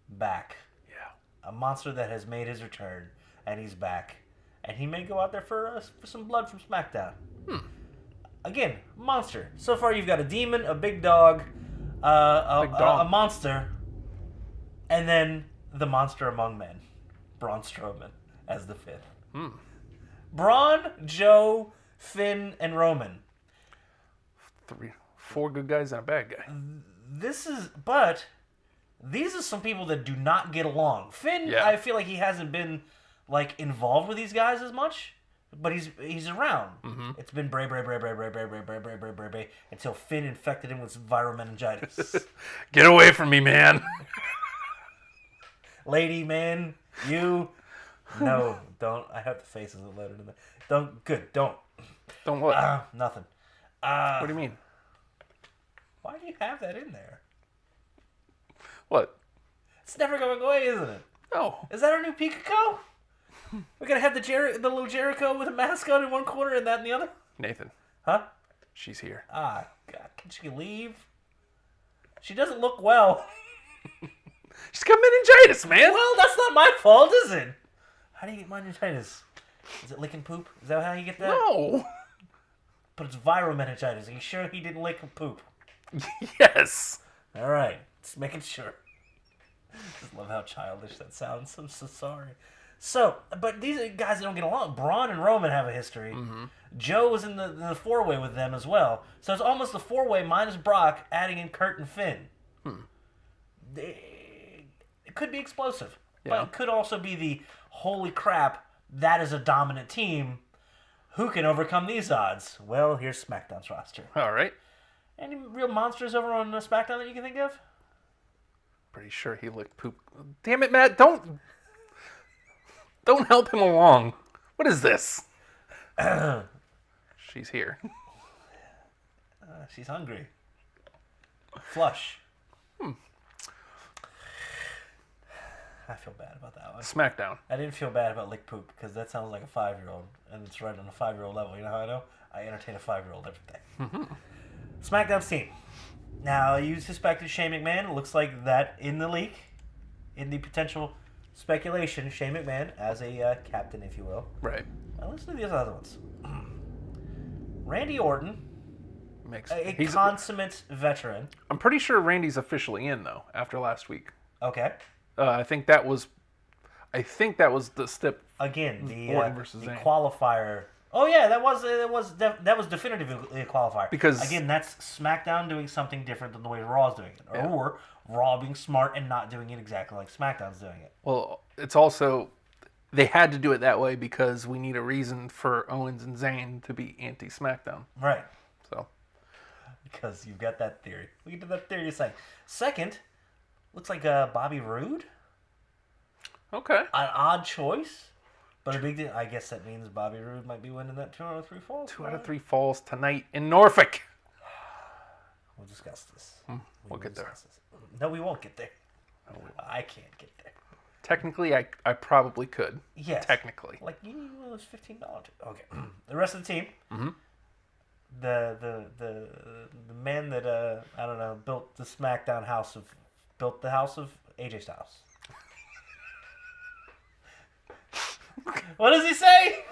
back. Yeah. A monster that has made his return, and he's back. And he may go out there for some blood from SmackDown. Again, monster. So far you've got a demon, a big dog, a monster, and then the monster among men, Braun Strowman, as the fifth. Braun, Joe, Finn, and Roman. 4 good guys and a bad guy. These are some people that do not get along. Finn, Yeah. I feel like he hasn't been involved with these guys as much, but he's around. It's been Bray until Finn infected him with viral meningitis. Get away from me, man. Lady, man, you. No, don't. I have the faces loaded in there. Don't. Good. Don't. Don't what? Nothing. What do you mean? Why do you have that in there? What? It's never going away, isn't it? No. Is that our new Pikachu? We're gonna have the little Jericho with a mask on in one corner and that in the other? Nathan. Huh? She's here. God, can she leave? She doesn't look well. She's got meningitis, man. Well, that's not my fault, is it? How do you get meningitis? Is it licking poop? Is that how you get that? No. But it's viral meningitis. Are you sure he didn't lick poop? Yes. All right, just making sure. Just love how childish that sounds. I'm so sorry. So, but these are guys that don't get along. Braun and Roman have a history. Joe was in the four-way with them as well. So it's almost a four-way minus Brock, adding in Kurt and Finn. It could be explosive. Yeah. But it could also be the, holy crap, that is a dominant team. Who can overcome these odds? Well, here's SmackDown's roster. All right. Any real monsters over on SmackDown that you can think of? Pretty sure he licked poop. Damn it, Matt. Don't help him along. What is this? She's here. She's hungry. Flush. I feel bad about that one. SmackDown. I didn't feel bad about lick poop because that sounds like a 5-year-old, and it's right on a 5-year-old level. You know how I know? I entertain a 5-year-old every day. SmackDown's team. Now, you suspected Shane McMahon. It looks like that in the leak, in the potential speculation, Shane McMahon as a captain, if you will. Right. Now, listen to these other ones. Randy Orton, He's consummate veteran. I'm pretty sure Randy's officially in though after last week. Okay. I think that was the step. Again, the Orton versus Zayn. qualifier. Oh yeah, that was definitively a qualifier. Because again, that's SmackDown doing something different than the way Raw's doing it, or Raw being smart and not doing it exactly like SmackDown's doing it. Well, it's also they had to do it that way because we need a reason for Owens and Zayn to be anti-SmackDown. Right. So because you've got that theory. We can do that theory aside. Second, looks like Bobby Roode. okay. An odd choice. But a big deal. I guess that means Bobby Roode might be winning that 2 out of 3 falls. 2 out of 3 falls tonight in Norfolk. We'll discuss this. We'll get there. This. No, we won't get there. I can't get there. Technically, I probably could. Yes. Technically. Like, you need one of those $15. Okay. The rest of the team. Mm-hmm. The man that, I don't know, built the SmackDown built the house of AJ Styles. What does he say?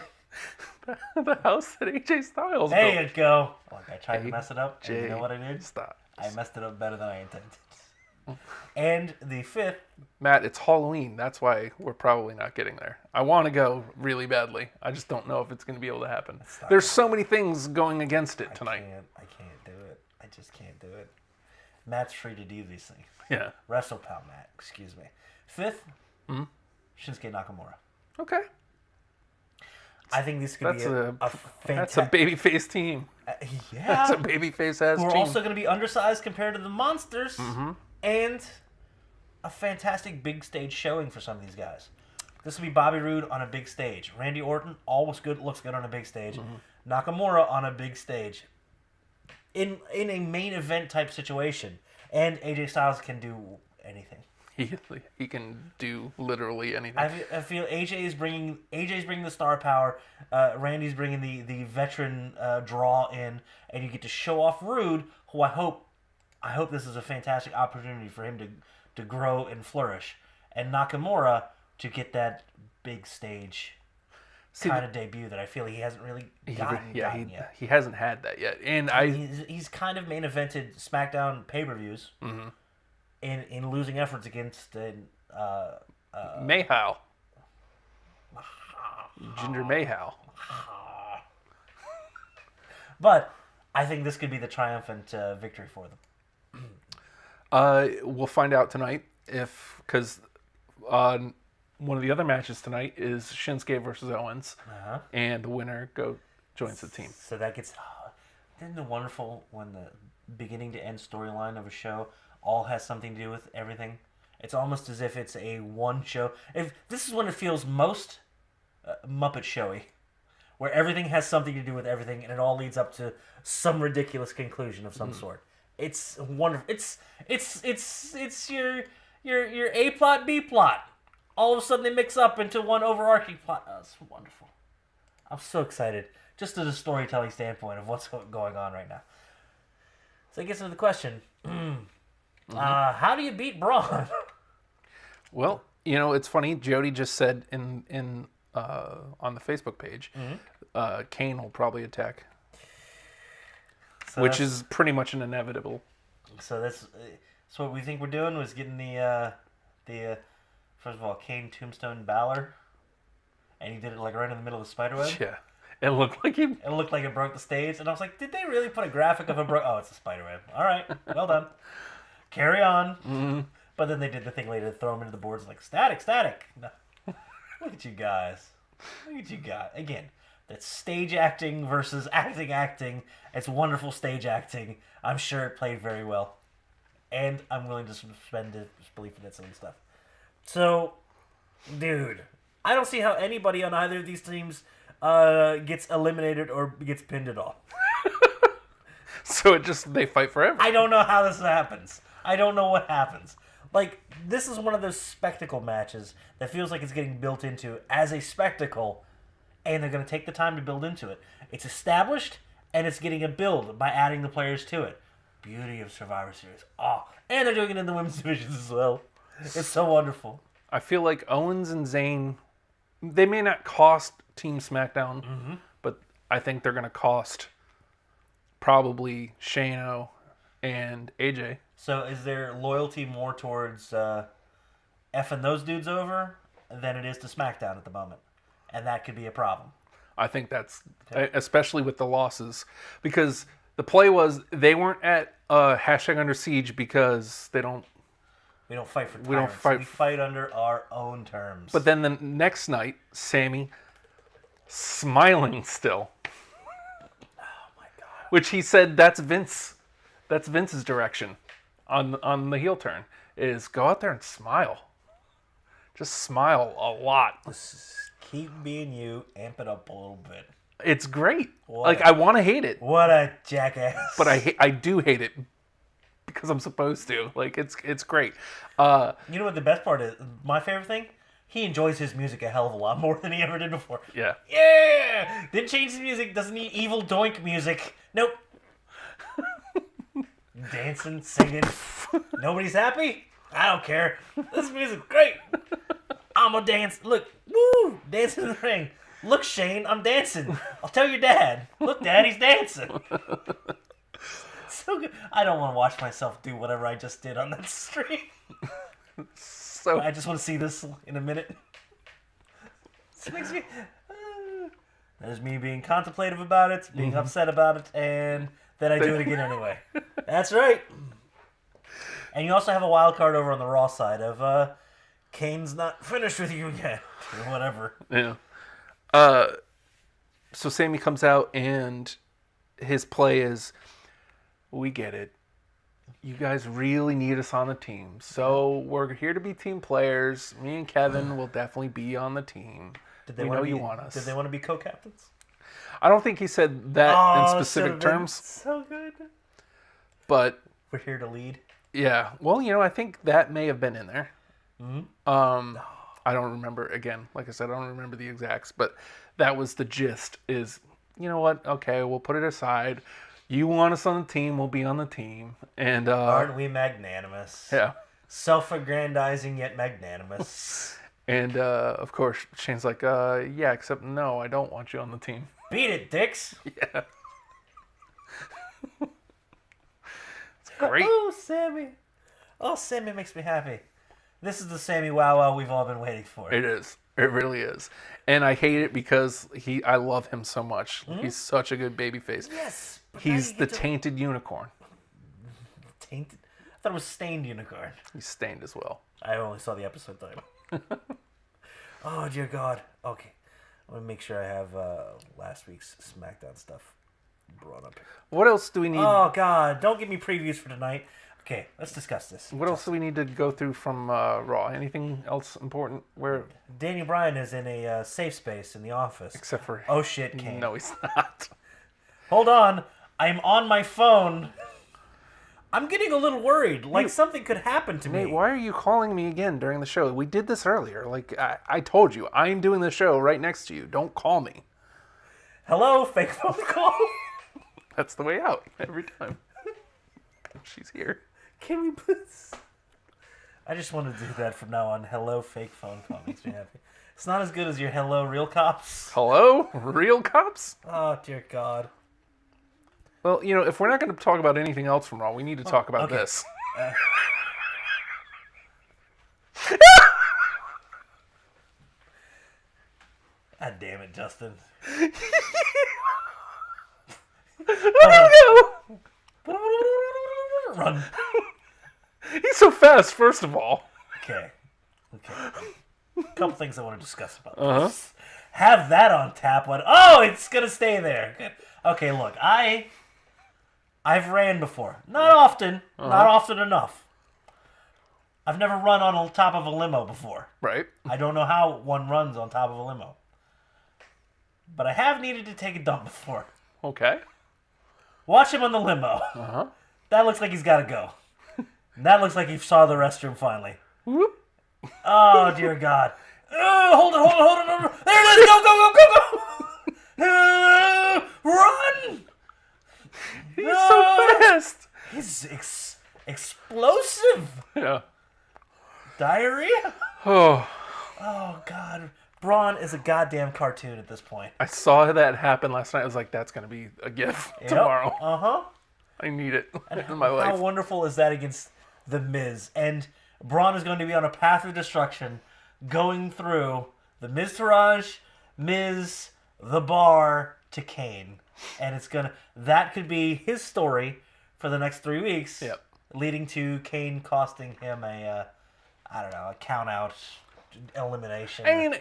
The house that AJ Styles There built. you go. Like, I tried to mess it up. And you know what I did? Stop. I messed it up better than I intended. And the fifth. Matt, it's Halloween. That's why we're probably not getting there. I want to go really badly. I just don't know if it's going to be able to happen. There's so many things going against it tonight. I can't do it. I just can't do it. Matt's free to do these things. Yeah. Wrestlepal Matt, excuse me. Fifth, Shinsuke Nakamura. Okay. I think this could be a That's a babyface team. yeah. That's a babyface ass Who are team. also going to be undersized compared to the monsters. And a fantastic big stage showing for some of these guys. This will be Bobby Roode on a big stage. Randy Orton always looks good on a big stage. Nakamura on a big stage. In a main event type situation. And AJ Styles can do anything. He can do literally anything. I feel AJ's bringing the star power. Randy's bringing the veteran draw in, and you get to show off Rude, who I hope this is a fantastic opportunity for him to grow and flourish, and Nakamura to get that big stage kind of debut that I feel he hasn't really gotten yet. He hasn't had that yet, and he's kind of main evented SmackDown pay-per-views in losing efforts against Mayhow, Ginger Mayhow. But I think this could be the triumphant victory for them. We'll find out tonight because one of the other matches tonight is Shinsuke versus Owens, and the winner joins the team. So that gets. Isn't it wonderful when the beginning to end storyline of a show all has something to do with everything? It's almost as if it's a one show. If this is when it feels most Muppet Showy, where everything has something to do with everything, and it all leads up to some ridiculous conclusion of some sort. It's wonderful. It's your A plot, B plot. All of a sudden they mix up into one overarching plot. Oh, it's wonderful. I'm so excited, just as a storytelling standpoint of what's going on right now. So I guess into the question, how do you beat Braun? Well, it's funny. Jody just said in on the Facebook page, Kane will probably attack, which is pretty much an inevitable. So that's what we think we're doing was getting the first of all, Kane Tombstone Balor, and he did it like right in the middle of the spiderweb. Yeah, it looked like him. It looked like it broke the stage, and I was like, did they really put a graphic of a Oh, it's a spiderweb. All right, well done. Carry on. But then they did the thing later to throw him into the boards like static. No. Look at you guys. Again, that's stage acting versus acting. It's wonderful stage acting. I'm sure it played very well, and I'm willing to suspend disbelief in that silly stuff. So, dude, I don't see how anybody on either of these teams gets eliminated or gets pinned at all. So they fight forever. I don't know how this happens. I don't know what happens. Like, this is one of those spectacle matches that feels like it's getting built into as a spectacle, and they're going to take the time to build into it. It's established, and it's getting a build by adding the players to it. Beauty of Survivor Series. Oh, and they're doing it in the women's divisions as well. It's so wonderful. I feel like Owens and Zayn, they may not cost Team SmackDown, but I think they're going to cost probably Shane and AJ. So is there loyalty more towards effing those dudes over than it is to SmackDown at the moment? And that could be a problem. I think that's, especially with the losses, because the play was they weren't at #UnderSiege because we don't fight for tyrants. We fight under our own terms. But then the next night, Sammy, smiling still. Oh my God. Which he said that's Vince. That's Vince's direction on the heel turn, is go out there and smile. Just smile a lot. Just keep being you, amp it up a little bit. It's great. I want to hate it. What a jackass. But I do hate it because I'm supposed to. Like, it's great. You know what the best part is? My favorite thing? He enjoys his music a hell of a lot more than he ever did before. Yeah. Yeah! Didn't change his music. Doesn't need evil doink music. Nope. Dancing, singing. Nobody's happy? I don't care. This music's great. I'm gonna dance. Look. Woo! Dancing in the ring. Look, Shane, I'm dancing. I'll tell your dad. Look, Dad, he's dancing. So good. I don't want to watch myself do whatever I just did on that stream. So I just want to see this in a minute. This makes me... There's me being contemplative about it, being upset about it, and then I do it again anyway. That's right. And you also have a wild card over on the Raw side of Kane's not finished with you yet, or whatever. Yeah. So Sammy comes out and his play is, we get it. You guys really need us on the team. So we're here to be team players. Me and Kevin will definitely be on the team. We know you want us. Did they want to be co-captains? I don't think he said that in specific terms. So good. But we're here to lead. Yeah. Well, I think that may have been in there. I don't remember, again, like I said, I don't remember the exacts, but that was the gist is, you know what, okay, we'll put it aside. You want us on the team, we'll be on the team. And Aren't we magnanimous? yeah. Self-aggrandizing yet magnanimous. And of course, Shane's like, yeah, except no, I don't want you on the team. Beat it, dicks. Yeah. It's great. Oh, Sammy. Oh, Sammy makes me happy. This is the Sammy Wow Wow we've all been waiting for. It is. It really is. And I hate it because I love him so much. He's such a good babyface. Yes. He's the tainted unicorn. Tainted? I thought it was stained unicorn. He's stained as well. I only saw the episode title. Oh, dear God. Okay. Let me make sure I have last week's SmackDown stuff brought up. What else do we need? Oh, God. Don't give me previews for tonight. Okay, let's discuss this. What else do we need to go through from Raw? Anything else important? Where? Daniel Bryan is in a safe space in the office. Except for... Oh, shit, Kane. No, he's not. Hold on. I'm on my phone. I'm getting a little worried. Like something could happen to me. Nate, why are you calling me again during the show? We did this earlier. Like, I told you, I'm doing the show right next to you. Don't call me. Hello, fake phone call. That's the way out every time. She's here. Can we please? I just want to do that from now on. Hello, fake phone call. Makes me happy. It's not as good as your hello, real cops. Hello? Real cops? Oh, dear God. Well, you know, if we're not going to talk about anything else from Raw, we need to talk about okay. this. God damn it, Justin. Oh, no! Run. He's so fast, first of all. Okay. A couple things I want to discuss about this. Have that on tap. Oh, it's going to stay there. Good. Okay, look. I've ran before. Not often. Not often enough. I've never run on top of a limo before. Right. I don't know how one runs on top of a limo. But I have needed to take a dump before. Okay. Watch him on the limo. That looks like he's got to go. That looks like he saw the restroom finally. Whoop. Oh, dear God. Hold it. There it is. Go. Run. He's so fast. He's explosive. Yeah. Diarrhea? Oh. Oh, God. Braun is a goddamn cartoon at this point. I saw that happen last night. I was like, that's going to be a gift tomorrow. Uh-huh. I need it in my life. How wonderful is that against The Miz? And Braun is going to be on a path of destruction going through the Miztourage, Miz, the Bar, to Kane. And that could be his story for the next 3 weeks. Yep. Leading to Kane costing him a count out elimination. I mean,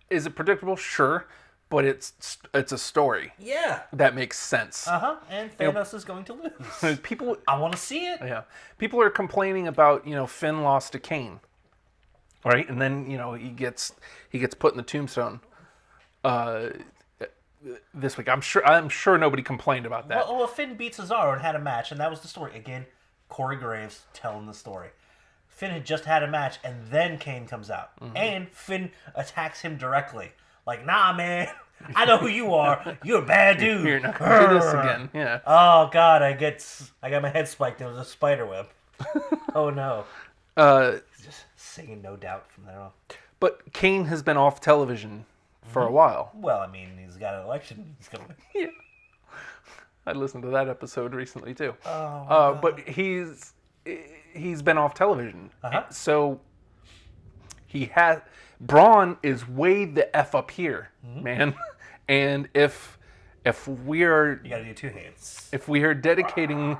is it predictable? Sure. But it's a story. Yeah. That makes sense. And Thanos is going to lose. People, I want to see it. yeah. People are complaining about, Finn lost to Kane. Right? And then, he gets put in the tombstone this week. I'm sure nobody complained about that. Well, Finn beat Cesaro and had a match, and that was the story. Again, Corey Graves telling the story. Finn had just had a match, and then Kane comes out. And Finn attacks him directly. Like, nah, man, I know who you are. You're a bad dude. You're not going to do this again. Yeah. Oh, God, I got my head spiked. It was a spider web. Oh, no. Just singing No Doubt from there on. But Kane has been off television for a while. Well, I mean, he's got an election. He's going to... Yeah. I listened to that episode recently, too. Oh, but he's been off television. So Braun is way the F up here, man. And if we're... You gotta do two hands. If we are dedicating...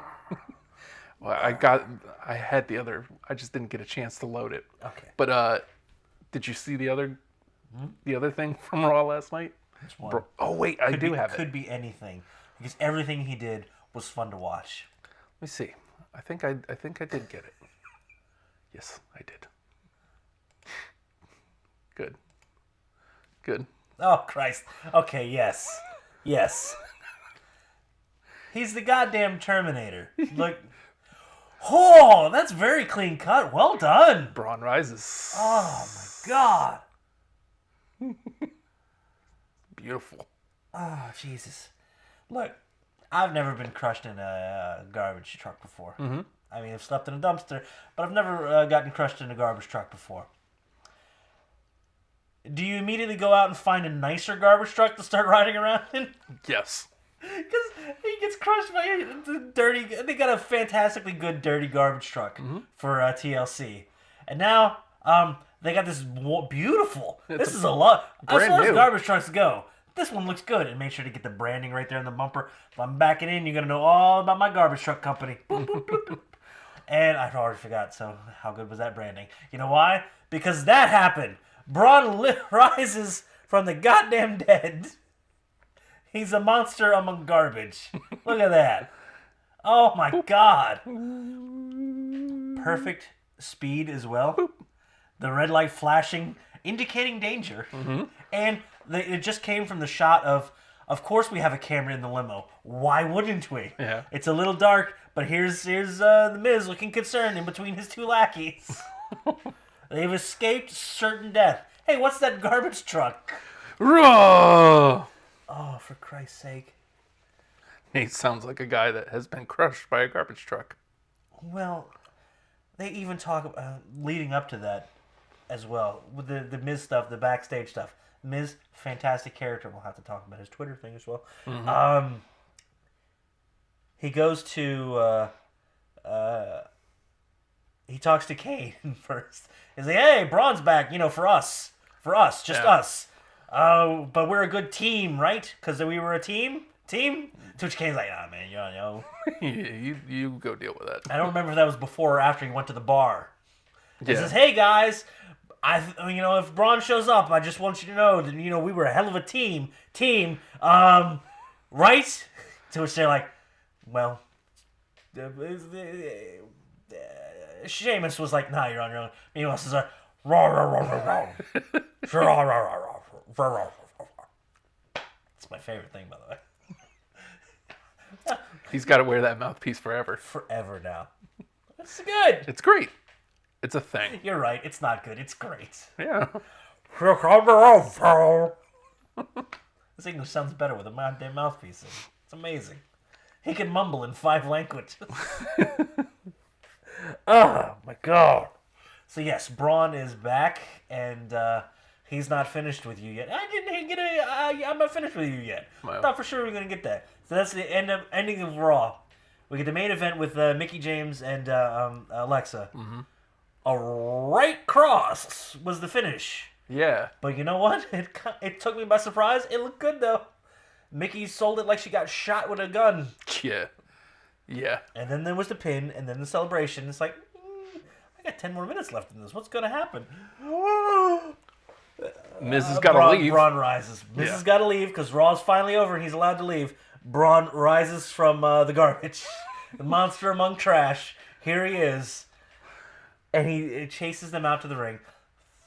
Well, I had the other... I just didn't get a chance to load it. Okay. But did you see the other thing from Raw last night? Which one? Oh, wait, I do have it. Could be anything. Because everything he did was fun to watch. Let me see. I think I did get it. Yes, I did. Good. Oh, Christ. Okay, yes. Yes. He's the goddamn Terminator. Look. Oh, that's very clean cut. Well done. Braun rises. Oh my god. Beautiful. Oh Jesus. Look, I've never been crushed in a garbage truck before. Mm-hmm. I mean, I've slept in a dumpster, but I've never gotten crushed in a garbage truck before. Do you immediately go out and find a nicer garbage truck to start riding around in? Yes. Because he gets crushed by the dirty... They got a fantastically good dirty garbage truck for TLC. And now they got this beautiful... This is a lot... As far as garbage trucks go, this one looks good. And make sure to get the branding right there in the bumper. If I'm backing in, you're going to know all about my garbage truck company. Boop, boop, boop, boop. And I already forgot, so how good was that branding? You know why? Because that happened. Braun rises from the goddamn dead. He's a monster among garbage. Look at that. Oh my god. Perfect speed as well. The red light flashing, indicating danger. Mm-hmm. And it just came from the shot of course we have a camera in the limo. Why wouldn't we? Yeah. It's a little dark, but here's the Miz looking concerned in between his two lackeys. They've escaped certain death. Hey, what's that garbage truck? Raw! Oh, for Christ's sake. He sounds like a guy that has been crushed by a garbage truck. Well, they even talk about leading up to that as well. With the Miz stuff, the backstage stuff. Miz, fantastic character. We'll have to talk about his Twitter thing as well. Mm-hmm. He goes to... he talks to Kane first. He's like, hey, Braun's back, for us. For us, just us. But we're a good team, right? Because we were a team? To which Kane's like, nah, man, you go deal with that. I don't remember if that was before or after he went to the bar. He Yeah. says, hey, guys, if Braun shows up, I just want you to know that, we were a hell of a team. Right? To which they're like, well... Sheamus was like, nah, you're on your own. Meanwhile, says, it's my favorite thing, by the way. He's got to wear that mouthpiece forever. Forever now. It's good. It's great. It's a thing. You're right. It's not good. It's great. Yeah. This English sounds better with a goddamn mouthpiece. It's amazing. He can mumble in 5 languages. Oh, my God. So, yes, Braun is back, and he's not finished with you yet. I'm not finished with you yet. Wow. I thought for sure we were going to get that. So that's the ending of Raw. We get the main event with Mickie James and Alexa. Mm-hmm. A right cross was the finish. Yeah. But you know what? It took me by surprise. It looked good, though. Mickey sold it like she got shot with a gun. Yeah. Yeah. And then there was the pin, and then the celebration. It's like, I got 10 more minutes left in this. What's going to happen? Miz has got to leave. Braun rises. Miz has got to leave because Raw's finally over and he's allowed to leave. Braun rises from the garbage. The monster among trash. Here he is. And he chases them out to the ring.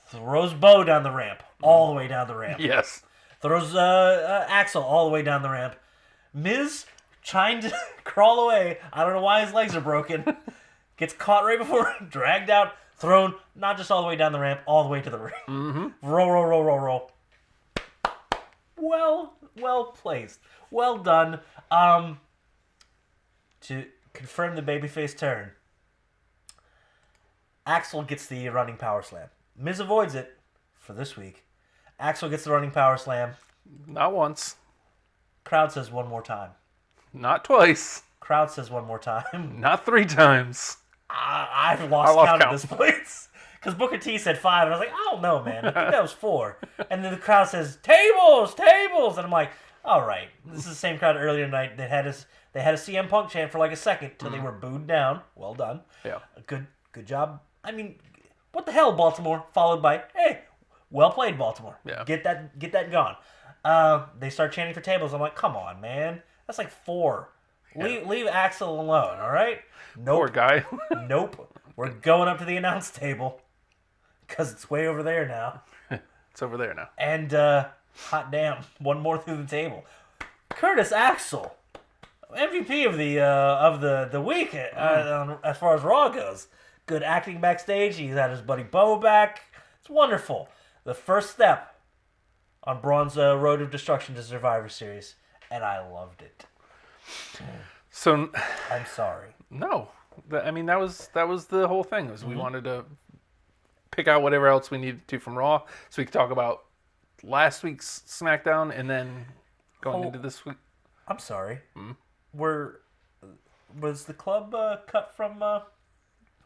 Throws Bo down the ramp. All the way down the ramp. Yes. Throws Axel all the way down the ramp. Miz trying to crawl away. I don't know why his legs are broken. Gets caught right before, dragged out, thrown, not just all the way down the ramp, all the way to the ring. Mm-hmm. Roll. Well placed. Well done. To confirm the babyface turn, Axel gets the running power slam. Miz avoids it for this week. Axel gets the running power slam. Not once. Crowd says one more time. Not twice. Crowd says one more time. Not 3 times. I've lost count at this point. Because Booker T said 5, and I was like, I don't know, man. I think that was 4. And then the crowd says, tables! And I'm like, all right. This is the same crowd earlier tonight that had they had a CM Punk chant for like a second till they were booed down. Well done. Yeah. Good job. I mean, what the hell, Baltimore? Followed by, hey, well played, Baltimore. Yeah. Get that gone. They start chanting for tables. I'm like, come on, man. That's like 4. Yeah. Leave Axel alone, all right? Nope. Poor guy. Nope. We're going up to the announce table because it's way over there now. It's over there now. And, hot damn, one more through the table. Curtis Axel MVP of the week as far as Raw goes. Good acting backstage. He's had his buddy Bo back. It's wonderful. The first step on Braun's road of destruction to Survivor Series, and I loved it. So I'm sorry. no, I mean that was the whole thing. Was we wanted to pick out whatever else we needed to from Raw, so we could talk about last week's SmackDown and then going into this week. I'm sorry. Was the club cut from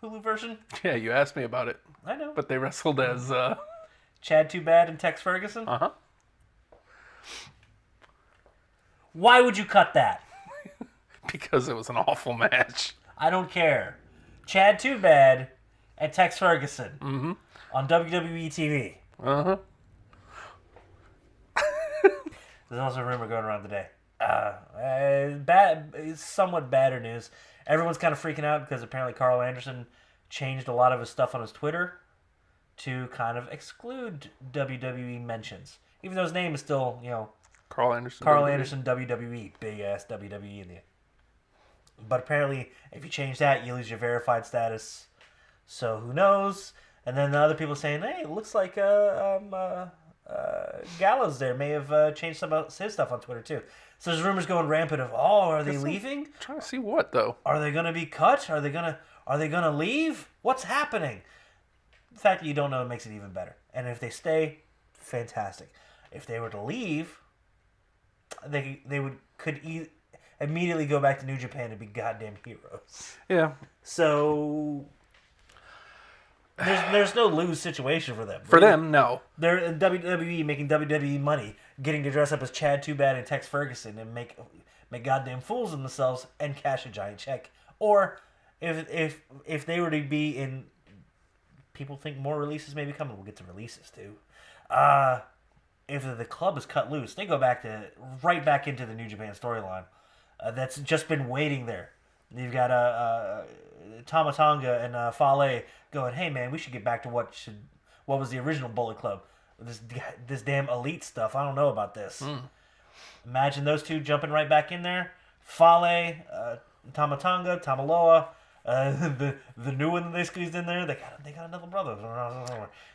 Hulu version? Yeah, you asked me about it, I know. but they wrestled as Chad Too Bad and Tex Ferguson? uh-huh. Why would you cut that? Because it was an awful match. I don't care. Chad Too Bad and Tex Ferguson on WWE TV. Uh-huh. There's also a rumor going around today. Somewhat badder news. Everyone's kind of freaking out because apparently Carl Anderson changed a lot of his stuff on his Twitter to kind of exclude WWE mentions. Even though his name is still, Carl Anderson. Carl WWE. Anderson WWE. Big ass WWE in the. But apparently, if you change that, you lose your verified status. So who knows? And then the other people saying, hey, it looks like Gallows there may have changed some of his stuff on Twitter too. So there's rumors going rampant of, are they leaving? Trying to see what though. Are they gonna be cut? Are they gonna leave? What's happening? The fact that you don't know makes it even better. And if they stay, fantastic. If they were to leave, they could immediately go back to New Japan and be goddamn heroes. Yeah. So there's no lose situation for them. For them, no. They're in WWE making WWE money, getting to dress up as Chad Too Bad and Tex Ferguson and make goddamn fools of themselves and cash a giant check. Or if they were to be in, people think more releases may be coming. We'll get to releases too. If the club is cut loose, they go right back into the New Japan storyline. That's just been waiting there. You've got Tama Tonga and Fale going, hey man, we should get back to what was the original Bullet Club. This damn elite stuff. I don't know about this. Imagine those two jumping right back in there. Fale, Tama Tonga, Tamaloa, the new one that they squeezed in there. They got another brother.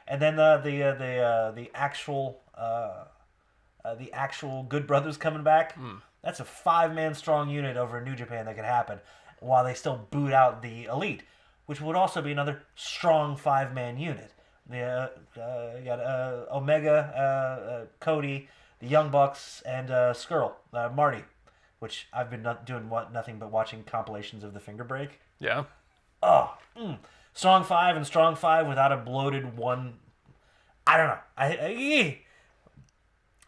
And then the actual Good Brothers coming back. That's a 5-man strong unit over in New Japan that could happen while they still boot out the Elite, which would also be another strong 5-man unit. You got Omega, Cody, the Young Bucks, and Skrull, Marty, which I've been doing nothing but watching compilations of the Finger Break. Yeah. Strong 5 and Strong 5 without a bloated one. I don't know.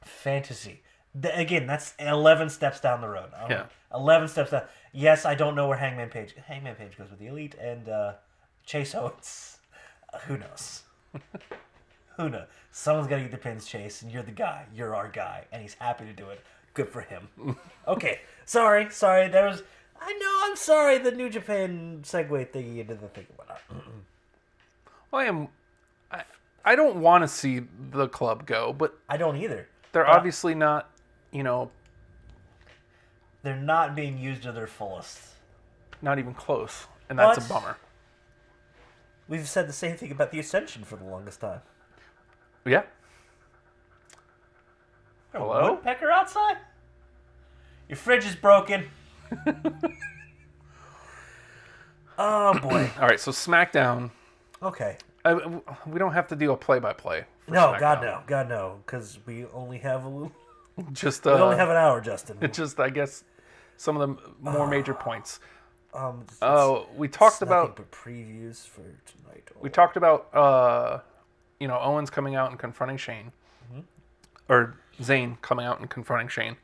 Fantasy. Again, that's 11 steps down the road. Yeah. 11 steps down. Yes, I don't know where Hangman Page goes with the Elite, and Chase Owens. Who knows? Who knows? Someone's got to get the pins, Chase, and you're the guy. You're our guy, and he's happy to do it. Good for him. Okay. Sorry. There was... I know, I'm sorry, the New Japan segue thingy into the thing. Well, I don't want to see the club go, but I don't either. They're obviously not, They're not being used to their fullest. not even close, and that's But- a bummer. We've said the same thing about the Ascension for the longest time. Yeah. A Hello? woodpecker outside? Your fridge is broken. Oh, boy. All right, so SmackDown. Okay. We don't have to do a play-by-play. for No, SmackDown. God no, because we only have Just we only have an hour, Justin. just I guess some of the more major points. It's We talked nothing about but previews for tonight. we talked about Owens coming out and confronting Shane, or Zayn coming out and confronting Shane,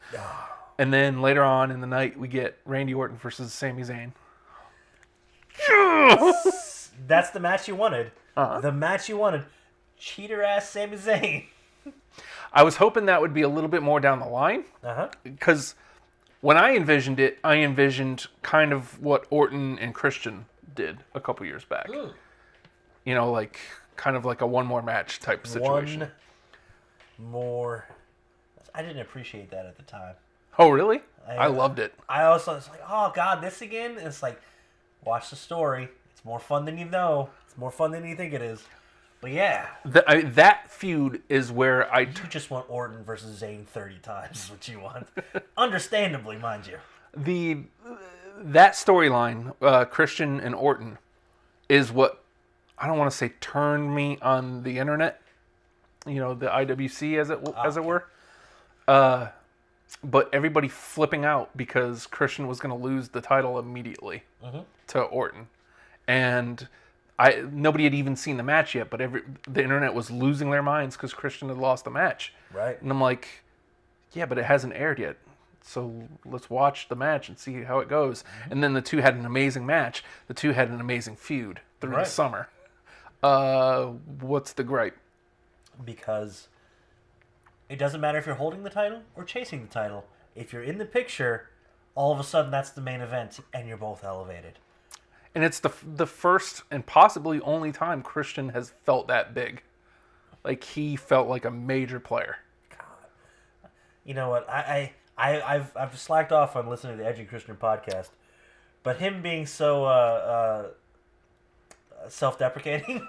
and then later on in the night we get Randy Orton versus Sami Zayn. That's the match you wanted. Uh-huh. The match you wanted. Cheater ass Sami Zayn. I was hoping that would be a little bit more down the line, because when I envisioned it, I envisioned kind of what Orton and Christian did a couple years back. Like kind of like a one more match type situation. One more. I didn't appreciate that at the time. Oh, really? I loved it. I also was like, oh god, this again? And it's like, watch the story. It's more fun than you know. It's more fun than you think it is. But yeah. That feud is where You just want Orton versus Zayn 30 times is what you want. Understandably, mind you. That storyline, Christian and Orton, is what, I don't want to say turned me on the internet. The IWC as it were. But everybody flipping out because Christian was going to lose the title immediately to Orton. And nobody had even seen the match yet, but the internet was losing their minds because Christian had lost the match. Right. And I'm like, yeah, but it hasn't aired yet. So let's watch the match and see how it goes. And then the two had an amazing match. The two had an amazing feud through the summer. What's the gripe? Because it doesn't matter if you're holding the title or chasing the title. If you're in the picture, all of a sudden that's the main event and you're both elevated. And it's the first and possibly only time Christian has felt that big. Like, he felt like a major player. God. You know what? I've slacked off on listening to the Edgy Christian podcast, but him being so self-deprecating,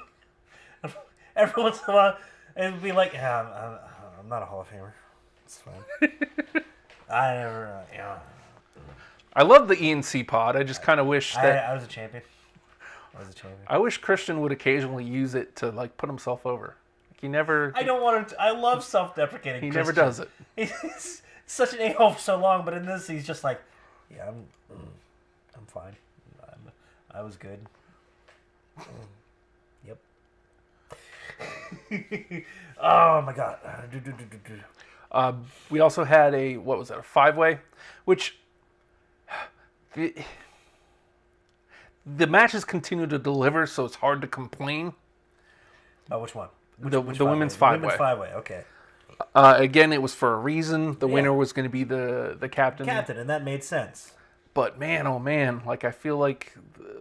every once in a while, it would be like, yeah, I'm not a Hall of Famer. It's fine. I never, I love the ENC pod. I just kind of wish that I was a champion. I wish Christian would occasionally use it to put himself over. He never. I don't want him to. I love self-deprecating. He Christian. never does it. He's such an a-hole for so long, but in this, he's just like, yeah, I'm fine. I was good. Yep. Oh my god. We also had a 5-way, which the matches continue to deliver, so it's hard to complain. Which one? The women's 5-way. Women's 5-way. Okay. Again, it was for a reason. The winner was going to be the captain. And that made sense. But man, oh man, I feel like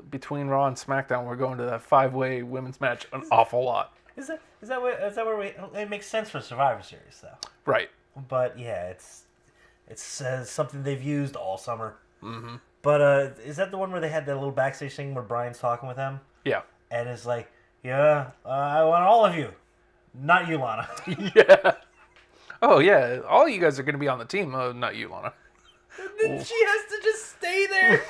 between Raw and SmackDown, we're going to that 5-way women's match an awful lot. Is that where it makes sense for Survivor Series though? Right. But yeah, it's something they've used all summer. Mm-hmm. But is that the one where they had that little backstage thing where Brian's talking with them? Yeah. And it's like, yeah, I want all of you, not you, Lana. Yeah. Oh yeah, all you guys are going to be on the team. Not you, Lana. And then she has to just stay there.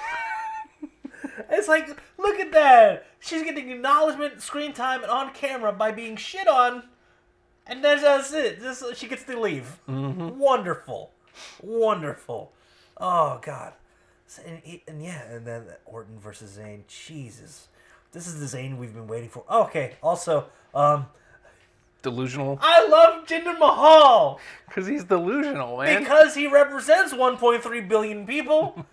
It's like, look at that. She's getting acknowledgement, screen time, and on camera by being shit on. And that's it. She gets to leave. Mm-hmm. Wonderful. Oh, God. And then Orton versus Zayn. Jesus. This is the Zayn we've been waiting for. Okay, also, delusional. I love Jinder Mahal. Because he's delusional, man. Because he represents 1.3 billion people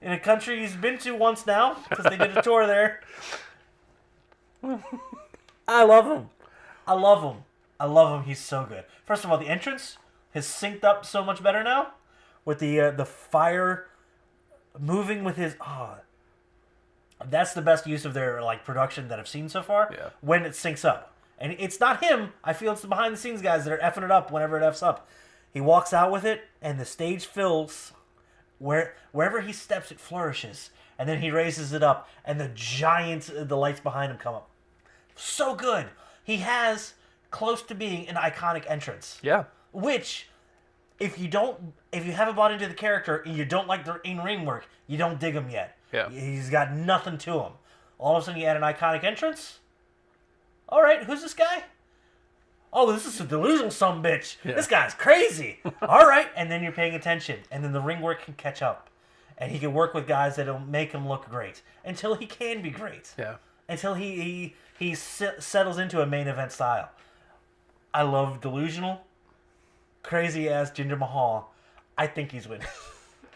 in a country he's been to once now, because they did a tour there. I love him. He's so good. First of all, the entrance has synced up so much better now, with the fire moving with his. Oh, that's the best use of their production that I've seen so far. Yeah. When it syncs up. And it's not him. I feel it's the behind-the-scenes guys that are effing it up whenever it F's up. He walks out with it, and the stage fills. Wherever he steps, it flourishes. And then he raises it up, and the lights behind him come up. So good. He has close to being an iconic entrance. Yeah. Which, if you haven't bought into the character and you don't like the in-ring work, you don't dig him yet. Yeah. He's got nothing to him. All of a sudden, you add an iconic entrance. All right, who's this guy? Oh, this is a delusional sumbitch. Yeah. This guy's crazy. All right, and then you're paying attention, and then the ring work can catch up, and he can work with guys that'll make him look great until he can be great. Yeah. Until he settles into a main event style. I love delusional, crazy ass Jinder Mahal. I think he's winning.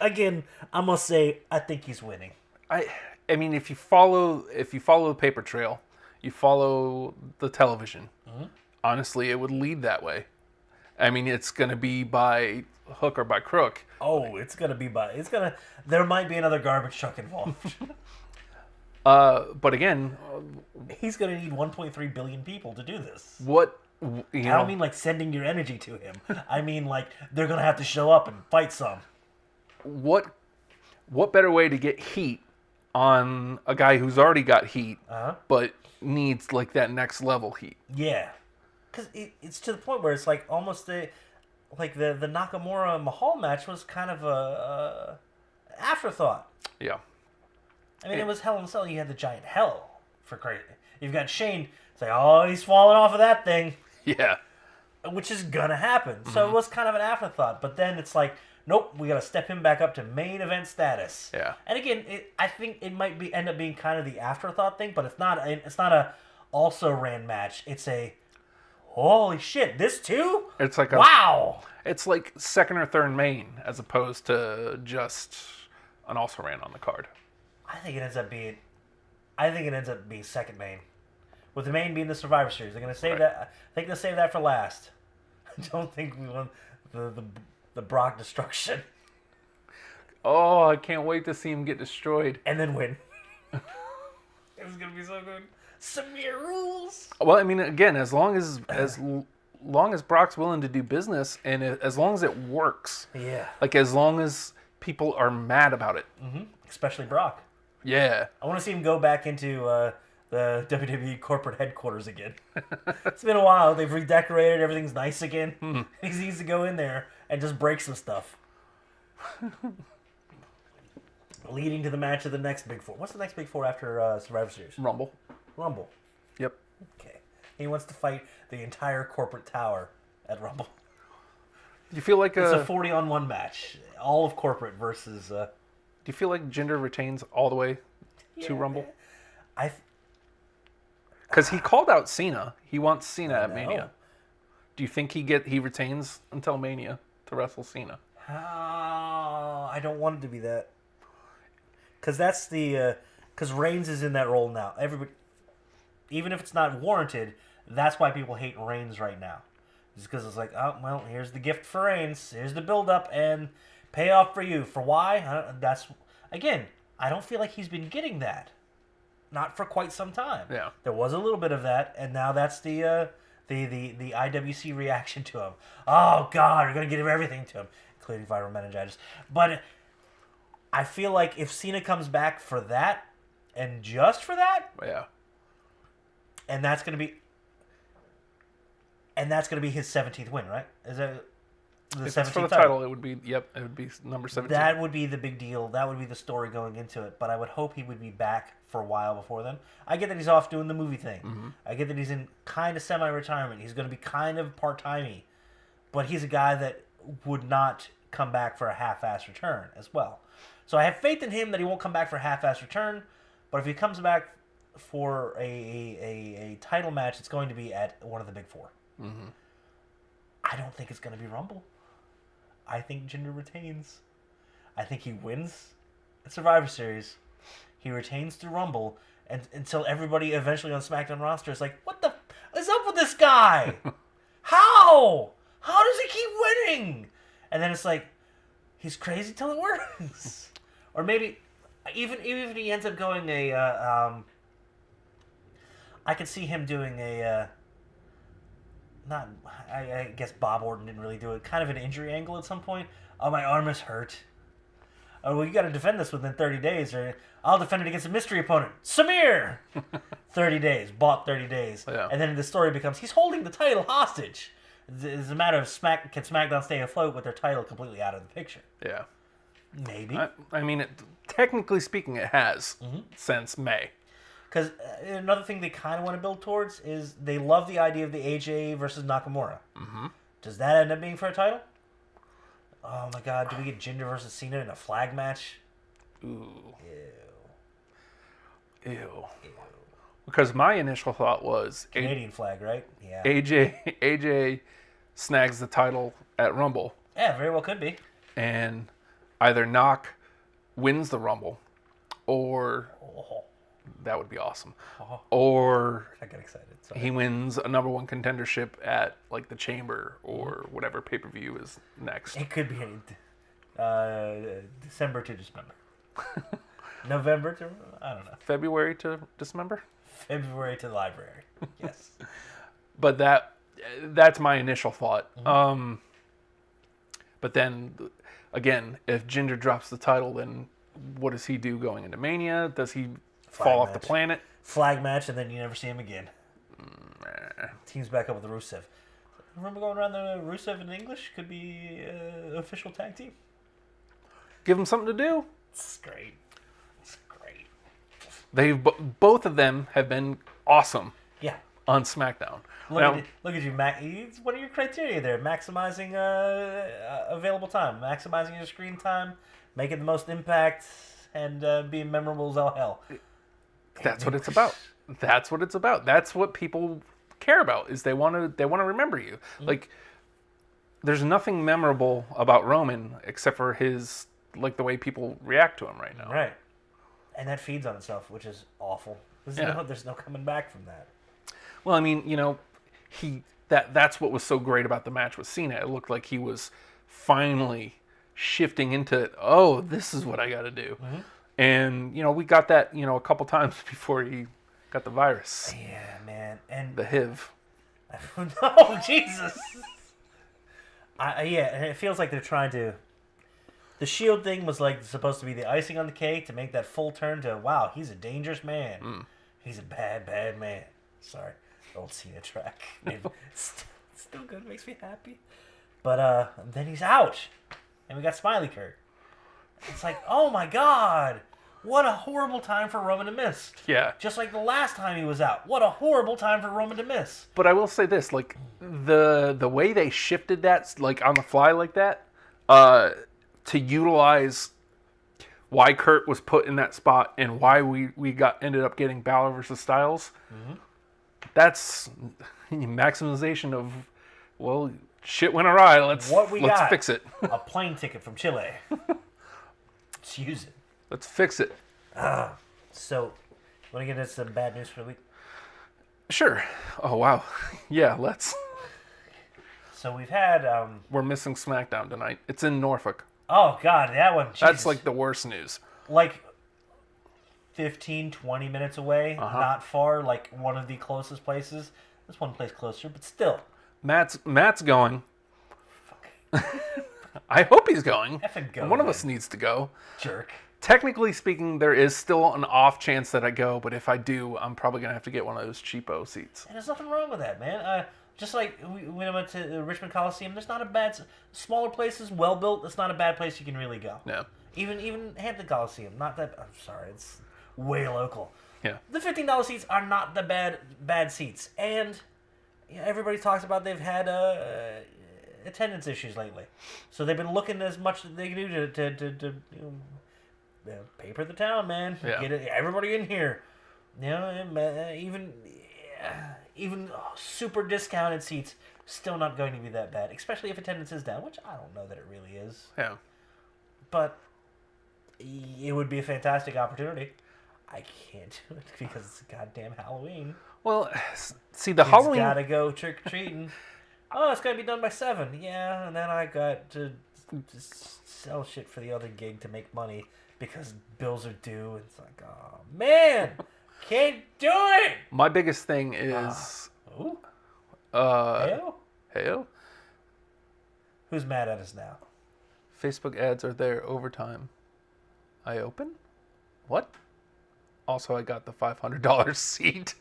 Again, I must say, I think he's winning. I mean, if you follow the paper trail. You follow the television. Mm-hmm. Honestly, it would lead that way. I mean, it's going to be by hook or by crook. Oh, there might be another garbage truck involved. But again, he's going to need 1.3 billion people to do this. I don't mean sending your energy to him. I mean they're going to have to show up and fight some. what better way to get heat on a guy who's already got heat, but needs like that next level heat? Yeah, because it's to the point where it's like almost the Nakamura Mahal match was kind of a afterthought. Yeah. I mean, it was Hell in a Cell. You had the giant hell for crazy. You've got Shane. It's like, oh, he's falling off of that thing. Yeah. Which is gonna happen. So it was kind of an afterthought. But then it's like, nope, we gotta step him back up to main event status. Yeah. And again, I think it might end up being kind of the afterthought thing, but it's not. It's not a also ran match. It's a holy shit, this too. It's like wow. It's like second or third main as opposed to just an also ran on the card. I think it ends up being second main, with the main being the Survivor Series. They're gonna save that. I think they'll save that for last. I don't think we want the Brock destruction. Oh, I can't wait to see him get destroyed And then win. It was gonna be so good. Samir rules. Well, I mean, again, as long as Brock's willing to do business, and as long as it works, Yeah. like as long as people are mad about it, Especially Brock. yeah, I want to see him go back into the WWE corporate headquarters again. It's been a while. They've redecorated. Everything's nice again. He needs to go in there and just break some stuff. Leading to the match of the next Big Four. What's the next Big Four after Survivor Series? Rumble. Rumble. Yep. Okay. He wants to fight the entire corporate tower at Rumble. Do you feel like It's a 40-on-1 match. All of corporate versus... do you feel like Jinder retains all the way to Rumble? Because he called out Cena. He wants Cena at Mania. Do you think he retains until Mania to wrestle Cena? I don't want it to be that. Because that's the... Because Reigns is in that role now. Everybody, even if it's not warranted, that's why people hate Reigns right now. Just because it's like, oh, well, here's the gift for Reigns. Here's the build-up and payoff for you. For why? Again, I don't feel like he's been getting that. Not for quite some time. Yeah. There was a little bit of that, and now that's the IWC reaction to him. Oh, God, we're going to give everything to him, including viral meningitis. But I feel like if Cena comes back for that, and just for that, Yeah. and that's going to be his 17th win, right? Is that the 17th If it's for the title, it would be number 17. That would be the big deal. That would be the story going into it. But I would hope he would be back for a while before then. I get that he's off doing the movie thing. Mm-hmm. I get that he's in kind of semi-retirement. He's going to be kind of part-timey. But he's a guy that would not come back for a half-ass return as well. So I have faith in him that he won't come back for a half-ass return. But if he comes back for a title match, it's going to be at one of the Big Four. Mm-hmm. I don't think it's going to be Rumble. I think Jinder retains. I think he wins at Survivor Series. He retains through Rumble, and until everybody eventually on SmackDown roster is like, what the is up with this guy? How? How does he keep winning? And then it's like, he's crazy till it works. Or maybe, even if he ends up going I could see him doing I guess Bob Orton didn't really do it. Kind of an injury angle at some point. Oh, my arm is hurt. Oh, well, you got to defend this within 30 days, or I'll defend it against a mystery opponent, Samir. 30 days, bought 30 days, Yeah. and then the story becomes he's holding the title hostage. It's a matter of can SmackDown stay afloat with their title completely out of the picture? Yeah. Maybe. I mean, technically speaking, it has since May. Because another thing they kind of want to build towards is they love the idea of the AJ versus Nakamura. Mm-hmm. Does that end up being for a title? Oh my God! Do we get Jinder versus Cena in a flag match? Ooh. Ew. Ew. Because my initial thought was Canadian flag, right? Yeah. AJ snags the title at Rumble, Yeah, very well could be. and either Knock wins the Rumble, or Oh, that would be awesome, oh, or I got excited. Sorry. he wins a number one contendership at like the Chamber or whatever pay-per-view is next. It could be December to December. November to, I don't know. February to December. February to the library. Yes. But that's my initial thought. But then, again, if Jinder drops the title, then what does he do going into Mania? Does he Flag fall off the match. planet? Flag match, and then you never see him again. Teams back up with Rusev. Remember going around the Rusev in English? Could be official tag team. Give him something to do. It's great. It's great. Both of them have been awesome Yeah. on SmackDown. Look Now, at you, Mac. It's one of your criteria there. Maximizing available time. Maximizing your screen time. Making the most impact. And being memorable as all hell. that's what it's about. That's what it's about. That's what people care about. Is they want to remember you. Like, there's nothing memorable about Roman except for his, like, the way people react to him right now. Right. And that feeds on itself, which is awful. There's no coming back from that. Well, I mean, that's what was so great about the match with Cena. It looked like he was finally shifting into, oh, this is what I got to do. And, we got that, a couple times before he got the virus. Yeah, man. And The HIV. no, Jesus. And it feels like they're trying to. The Shield thing was like supposed to be the icing on the cake to make that full turn to, wow, he's a dangerous man. He's a bad, bad man. Sorry, old Cena track. Still good, makes me happy. But then he's out, and we got Smiley Kurt. It's like, oh my God, what a horrible time for Roman to miss. Yeah. Just like the last time he was out. What a horrible time for Roman to miss. But I will say this, like, the way they shifted that, like, on the fly like that, to utilize why Kurt was put in that spot and why we ended up getting Balor versus Styles, that's maximization of, well, shit went awry. Let's fix it. A plane ticket from Chile. Let's use it. Let's fix it. So, want to get into some bad news for the week? Sure. Oh, wow. Yeah, let's. So we've had... We're missing SmackDown tonight. It's in Norfolk. Oh, God, that one. Jesus. That's like the worst news. Like 15, 20 minutes away. Not far. Like one of the closest places. There's one place closer, but still. Matt's going. I hope he's going. Effing go, One of man. us needs to go. Jerk. Technically speaking, there is still an off chance that I go, but if I do, I'm probably going to have to get one of those cheapo seats. And there's nothing wrong with that, man. Just like when I went to the Richmond Coliseum, there's not a bad... Smaller places, well-built, it's not a bad place you can really go. No. Even Hampton Coliseum, not that... I'm sorry, it's way local. Yeah. The $15 seats are not the bad seats. And everybody talks about they've had attendance issues lately. So they've been looking as much as they can do to paper the town, man. Yeah. Get it, everybody in here. Even super discounted seats, still not going to be that bad. Especially if attendance is down, which I don't know that it really is. Yeah. But it would be a fantastic opportunity. I can't do it because it's goddamn Halloween. Well, see, the Kids Halloween... gotta go trick-or-treating. Oh, it's gotta be done by 7. Yeah, and then I got to sell shit for the other gig to make money because bills are due. It's like, oh, man, can't do it! My biggest thing is... Ooh. Heyo? Heyo? Who's mad at us now? Facebook ads are there overtime. I open? What? Also, I got the $500 seat.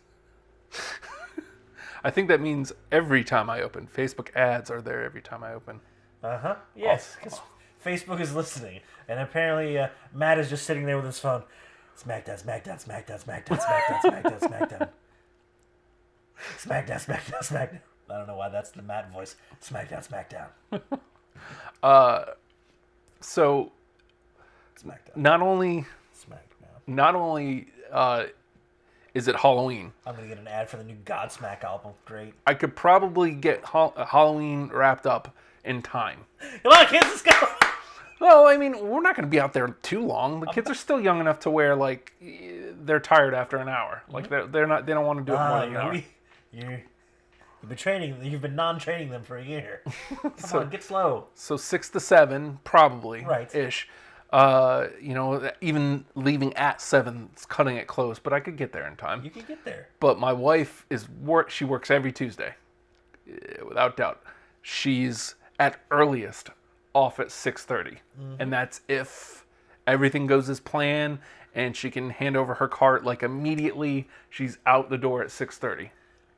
I think that means every time I open. Facebook ads are there every time I open. Uh-huh. Yes, because Facebook is listening. And apparently Matt is just sitting there with his phone. SmackDown, SmackDown, SmackDown, SmackDown, SmackDown, SmackDown, SmackDown. SmackDown, SmackDown, SmackDown. I don't know why that's the Matt voice. SmackDown, SmackDown. So, SmackDown. not only SmackDown. is it Halloween, I'm going to get an ad for the new Godsmack album. Great. I could probably get Halloween wrapped up in time. Come on, kids, let's go! Well, I mean, we're not going to be out there too long. The kids are still young enough to where, like, they're tired after an hour. Like, they're not. They don't want to do it more than an hour. You've been non-training them for a year. Come on, get slow. So 6 to 7, probably, Right. ish. Even leaving at 7, it's cutting it close, but I could get there in time. You can get there. But my wife she works every Tuesday, without doubt. She's at earliest off at 6:30, and that's if everything goes as planned, and she can hand over her cart like immediately. She's out the door at 6:30.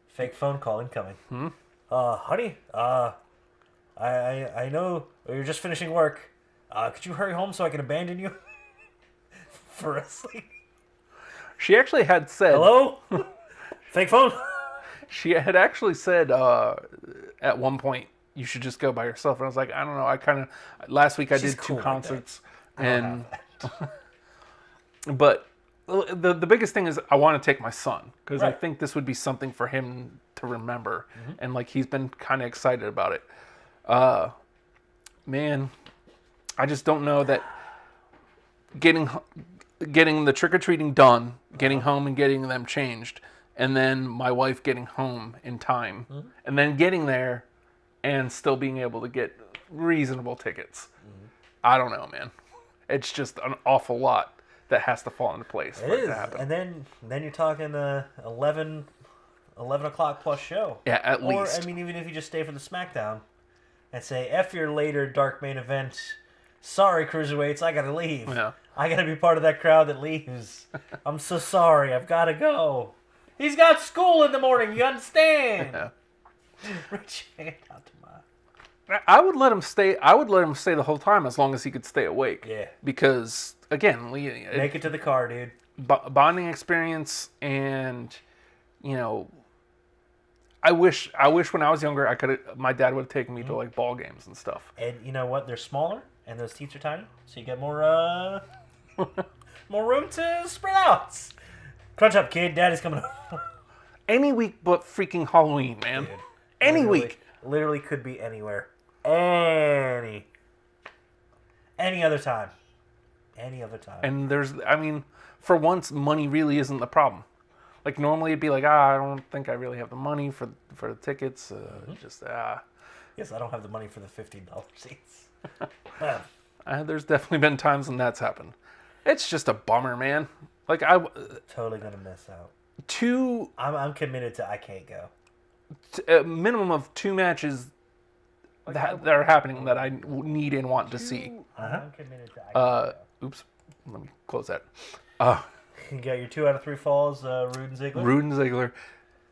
Fake phone call incoming. Honey, I know you're just finishing work. Could you hurry home so I can abandon you for wrestling? She actually had said, Hello? Fake phone? she had actually said at one point, you should just go by yourself. And I was like, I don't know. Last week I She's did cool 2 like concerts. that. I don't have that. But the biggest thing is I want to take my son. Because I Right. think this would be something for him to remember. And like he's been kind of excited about it. Man, I just don't know that getting the trick-or-treating done, getting home and getting them changed, and then my wife getting home in time, and then getting there and still being able to get reasonable tickets. I don't know, man. It's just an awful lot that has to fall into place for it to happen. And then you're talking 11 o'clock plus show. Yeah, at least. Or, I mean, even if you just stay for the SmackDown and say, F your later dark main event. Sorry, Cruiserweights, I gotta leave. Yeah. I gotta be part of that crowd that leaves. I'm so sorry, I've gotta go. He's got school in the morning, you understand? Yeah. Reach out to my... I would let him stay. I would let him stay the whole time as long as he could stay awake. Yeah. Because again, Make it to the car, dude. bonding experience, and I wish when I was younger, my dad would have taken me to like ball games and stuff. And you know what? They're smaller, and those seats are tiny, so you get more more room to spread out. Crunch up, kid. Daddy's coming over. Any week but freaking Halloween, man. Dude, Any literally- week. Literally could be anywhere. Any other time. Any other time. And for once, money really isn't the problem. Like normally it'd be like, I don't think I really have the money for the tickets. Yes, I don't have the money for the $15 seats. There's definitely been times when that's happened. It's just a bummer, man. Like Totally gonna miss out. two I'm committed to I can't go. a minimum of 2 matches that are happening that I need and want to see. I'm committed to I can't Oops, let me close that. go. You got your 2 out of 3 falls, Rude and Ziggler. Rude and Ziggler,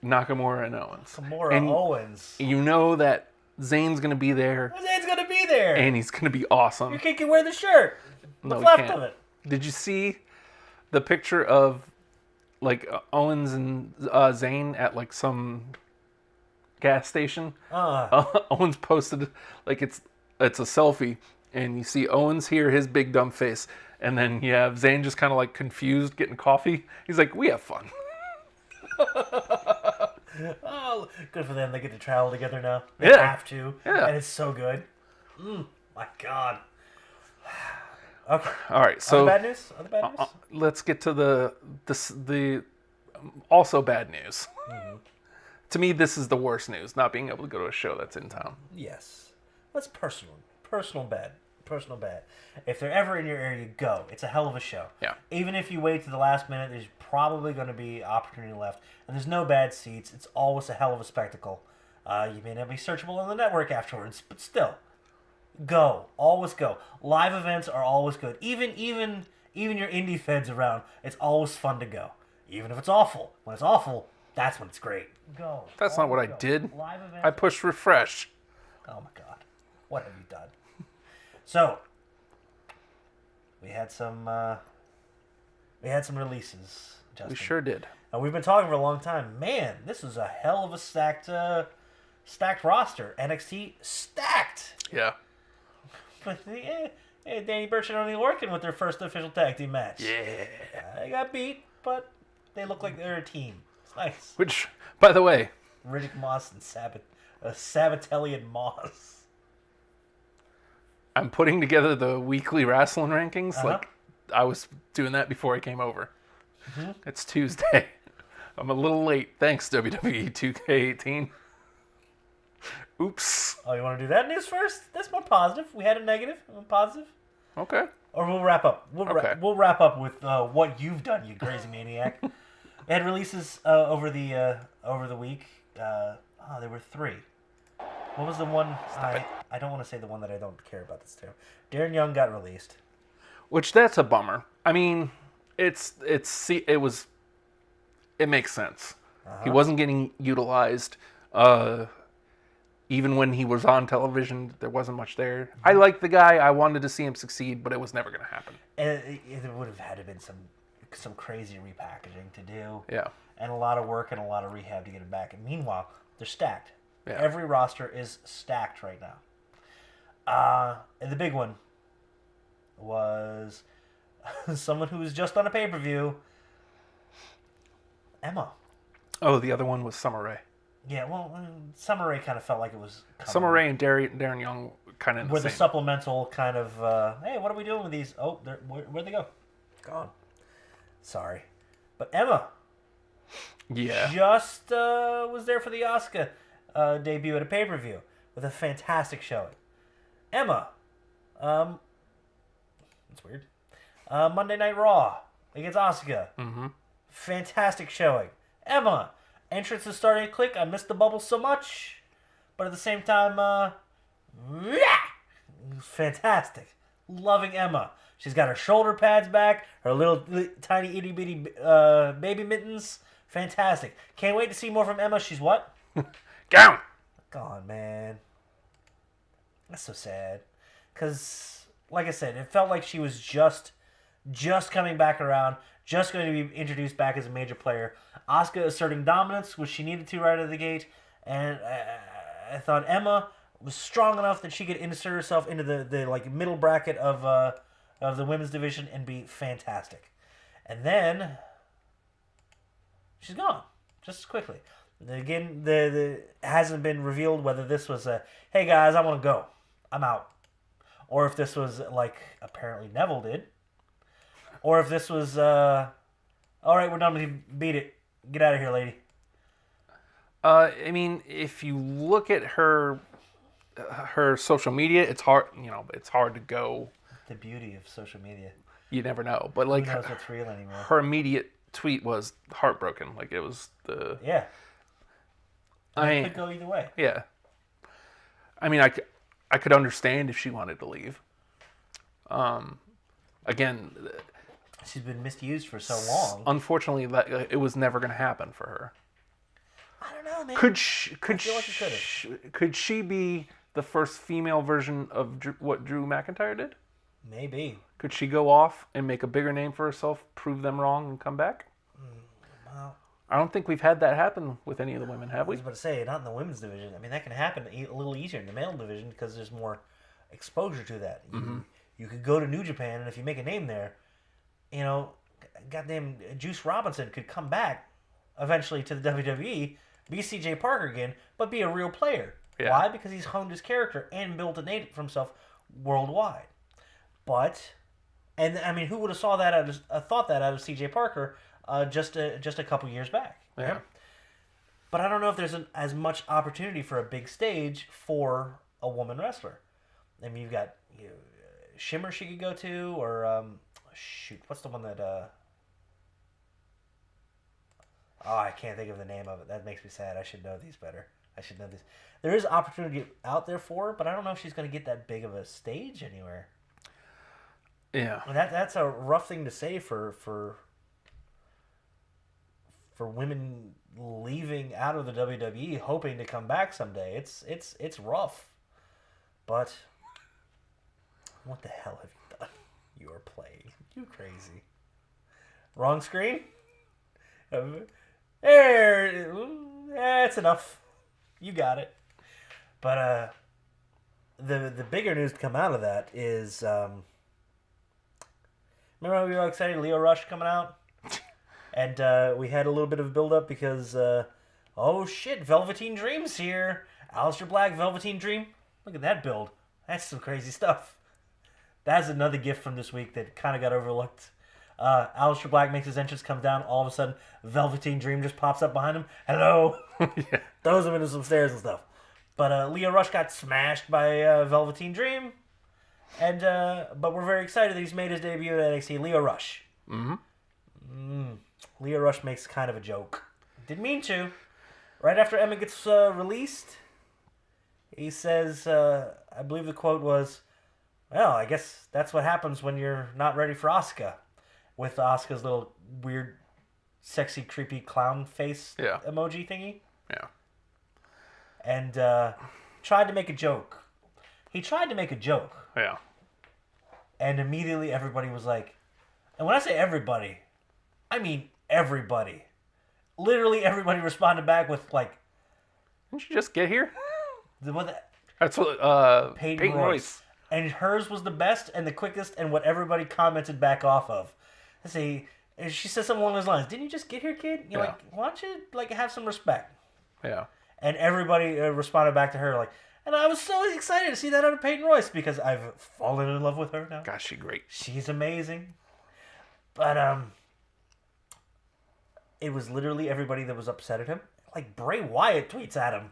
Nakamura and Owens. Kimura And Owens. you know that Zayn's gonna be there, Zayn's gonna be there. and he's gonna be awesome. Your kid can wear the shirt. No, What's he left can't. of it? Did you see the picture of like Owens and Zayn at like some gas station? Owens posted like it's a selfie, and you see Owens here, his big dumb face, and then you have Zayn just kind of like confused, getting coffee. He's like, "We have fun." Oh, good for them. They get to travel together now. They Yeah. have to. Yeah. And it's so good. My God. Okay. All right, so Other bad news? Other bad news? let's get to the also bad news. To me, this is the worst news, not being able to go to a show that's in town. Yes. That's personal. Personal bad. If they're ever in your area, go. It's a hell of a show. Yeah. Even if you wait to the last minute, there's probably going to be opportunity left. And there's no bad seats. It's always a hell of a spectacle. You may not be searchable on the network afterwards, but still. Go. Always go. Live events are always good. Even your indie feds around, it's always fun to go. Even if it's awful. When it's awful, that's when it's great. Go. That's not what I Always go. did. Live events. I pushed refresh. Oh my God. What have you done? So, we had some releases, Justin. We sure did. And we've been talking for a long time. Man, this is a hell of a stacked roster. NXT stacked. Yeah. But Danny Burch and O'Neal working with their first official tag team match. Yeah. They got beat, but they look like they're a team. It's nice. Which, by the way, Riddick Moss and Sabatelli and Moss. I'm putting together the weekly wrestling rankings. Like I was doing that before I came over. It's Tuesday. I'm a little late. Thanks, WWE 2K18. Oops. Oh, you want to do that news first? That's more positive. We had a negative. One positive. Okay. Or we'll wrap up. We'll wrap up with what you've done, you crazy maniac. They had releases over the week. There were 3. What was the one? Stop it. I don't want to say the one that I don't care about this too. Darren Young got released. Which that's a bummer. I mean, it makes sense. He wasn't getting utilized. Even when he was on television, there wasn't much there. I like the guy. I wanted to see him succeed, but it was never going to happen. And it would have had to been some crazy repackaging to do. Yeah. And a lot of work and a lot of rehab to get him back. And meanwhile, they're stacked. Yeah. Every roster is stacked right now. And the big one was someone who was just on a pay-per-view, Emma. Oh, the other one was Summer Rae. Yeah, well, Summer Rae kind of felt like it was coming. Summer Rae and Darren Young kind of Were the the same. supplemental kind of, hey, what are we doing with these? Oh, where'd they go? Gone. Sorry. But Emma Yeah. just was there for the Asuka debut at a pay-per-view with a fantastic showing. Emma, that's weird. Monday Night Raw against Asuka. Mm-hmm. Fantastic showing. Emma, entrance is starting to click. I missed the bubble so much. But at the same time, fantastic. Loving Emma. She's got her shoulder pads back, her little tiny itty bitty baby mittens. Fantastic. Can't wait to see more from Emma. She's what? Down. Gone, man. That's so sad. Because, like I said, it felt like she was just coming back around, just going to be introduced back as a major player. Asuka asserting dominance, which she needed to right out of the gate. And I thought Emma was strong enough that she could insert herself into the like middle bracket of the women's division and be fantastic. And then she's gone just as quickly. Again, the hasn't been revealed whether this was a, hey guys, I want to go, I'm out, or if this was like apparently Neville did, or if this was all right, we're done with you, beat it, get out of here, lady. I mean, if you look at her social media, it's hard. It's hard to go. The beauty of social media. You never know, but like Who knows what's real anymore? her immediate tweet was heartbroken. Like it was the. Yeah. I It could go either way. Yeah. I mean, I could understand if she wanted to leave. Again, She's been misused for so long. unfortunately, that it was never going to happen for her. I don't know, man. Could feel like it could she be the first female version of what Drew McIntyre did? Maybe. Could she go off and make a bigger name for herself, prove them wrong, and come back? Well, I don't think we've had that happen with any of the women, have I we? was about to say, not in the women's division. I mean, that can happen a little easier in the male division because there's more exposure to that. You could go to New Japan, and if you make a name there, goddamn Juice Robinson could come back eventually to the WWE, be CJ Parker again, but be a real player. Yeah. Why? Because he's honed his character and built a name for himself worldwide. But, and I mean, who would have thought that out of CJ Parker just a couple years back? Yeah. But I don't know if there's as much opportunity for a big stage for a woman wrestler. I mean, you've got Shimmer she could go to, or what's the one that? I can't think of the name of it. That makes me sad. I should know these better. I should know these. There is opportunity out there for her, but I don't know if she's going to get that big of a stage anywhere. Yeah. And that's a rough thing to say for women leaving out of the WWE, hoping to come back someday. It's rough. But what the hell have you done? You are playing. You crazy. Wrong screen? There. That's enough. You got it. But the bigger news to come out of that is remember how we were all excited Leo Rush coming out? And we had a little bit of build up because oh shit, Velveteen Dream's here. Aleister Black, Velveteen Dream. Look at that build. That's some crazy stuff. That's another gift from this week that kind of got overlooked. Aleister Black makes his entrance, comes down. All of a sudden, Velveteen Dream just pops up behind him. Hello. Yeah. Throws him into some stairs and stuff. But Leo Rush got smashed by Velveteen Dream. And but we're very excited that he's made his debut at NXT. Leo Rush. Leo Rush makes kind of a joke. Didn't mean to. Right after Emma gets released, He says, I believe the quote was, "Well, I guess that's what happens when you're not ready for Asuka," with Asuka's little weird, sexy, creepy clown face emoji thingy. Yeah. And tried to make a joke. He tried to make a joke. Yeah. And immediately everybody was like, and when I say everybody, I mean everybody. Literally everybody responded back with like, "Didn't you just get here?" What? That's what Peyton Royce. And hers was the best and the quickest and what everybody commented back off of. Let's see, and she said something along those lines. "Didn't you just get here, kid? You're like, why don't you like have some respect?" Yeah. And everybody responded back to her like, and I was so excited to see that out of Peyton Royce because I've fallen in love with her now. Gosh, she's great. She's amazing. But it was literally everybody that was upset at him. Like Bray Wyatt tweets at him,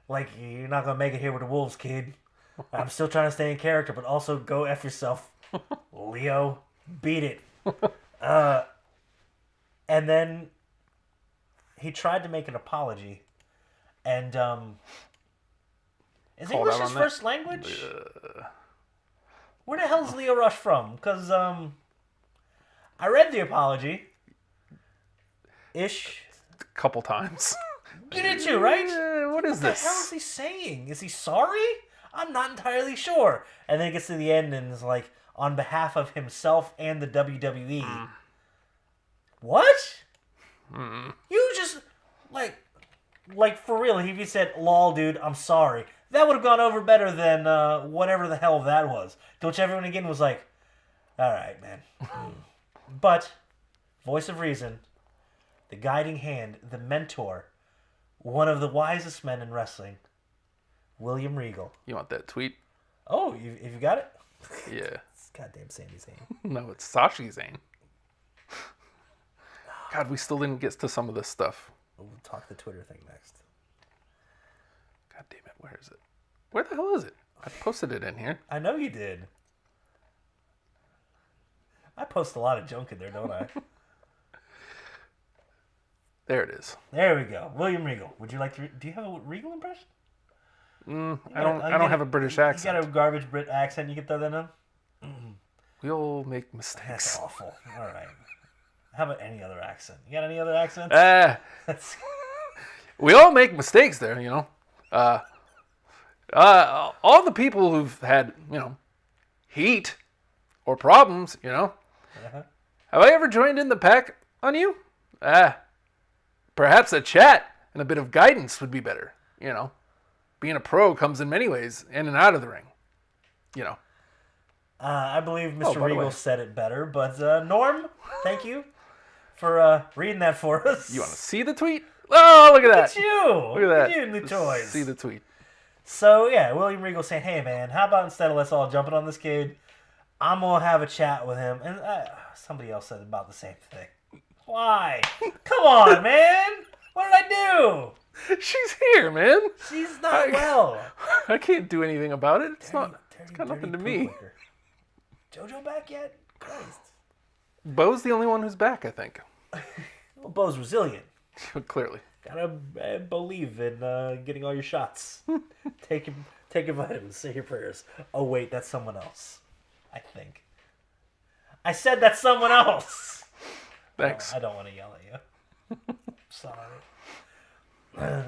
like, "You're not gonna make it here with the Wolves, kid. I'm still trying to stay in character, but also go F yourself. Leo, beat it." And then he tried to make an apology. And is English his first language? Where the hell is Leo Rush from? Because I read the apology. Ish. A couple times. You did too, right? What is this? What the hell is he saying? Is he sorry? I'm not entirely sure. And then it gets to the end and is like, on behalf of himself and the WWE. What? You just, like for real, if you said, "Lol, dude, I'm sorry," that would have gone over better than whatever the hell that was. To which everyone again was like, "All right, man." But, voice of reason, the guiding hand, the mentor, one of the wisest men in wrestling, William Regal. You want that tweet? Oh, if you got it? Yeah. It's goddamn Sami Zayn. No, it's Sashi Zayn. God, we still didn't get to some of this stuff. We'll talk the Twitter thing next. God damn it, where is it? Where the hell is it? I posted it in here. I know you did. I post a lot of junk in there, don't I? There it is. There we go. William Regal. Would you like to... Do you have a Regal impression? I don't have a British accent. You got a garbage Brit accent. You can throw that in? We all make mistakes. That's awful. All right. How about any other accent? You got any other accents? We all make mistakes there, you know. All the people who've had, heat or problems, Have I ever joined in the pack on you? Perhaps a chat and a bit of guidance would be better, Being a pro comes in many ways, in and out of the ring, I believe Mr. Regal said it better, but Norm, thank you for reading that for us. You want to see the tweet? Oh, look at that. Look at you. Look at that. You and the toys. See the tweet. So, yeah, William Regal saying, "Hey, man, how about instead of us all jumping on this kid, I'm going to have a chat with him." And somebody else said about the same thing. Why? Come on, man. What did I do? She's here, man. She's not well. I can't do anything about it. It's got nothing to me. JoJo back yet? Christ. Bo's the only one who's back, I think. Well, Bo's resilient. Clearly. Gotta believe in getting all your shots. Take your vitamins. Say your prayers. Oh, wait, that's someone else. I think. I said that's someone else. Thanks. I don't want to yell at you. Sorry.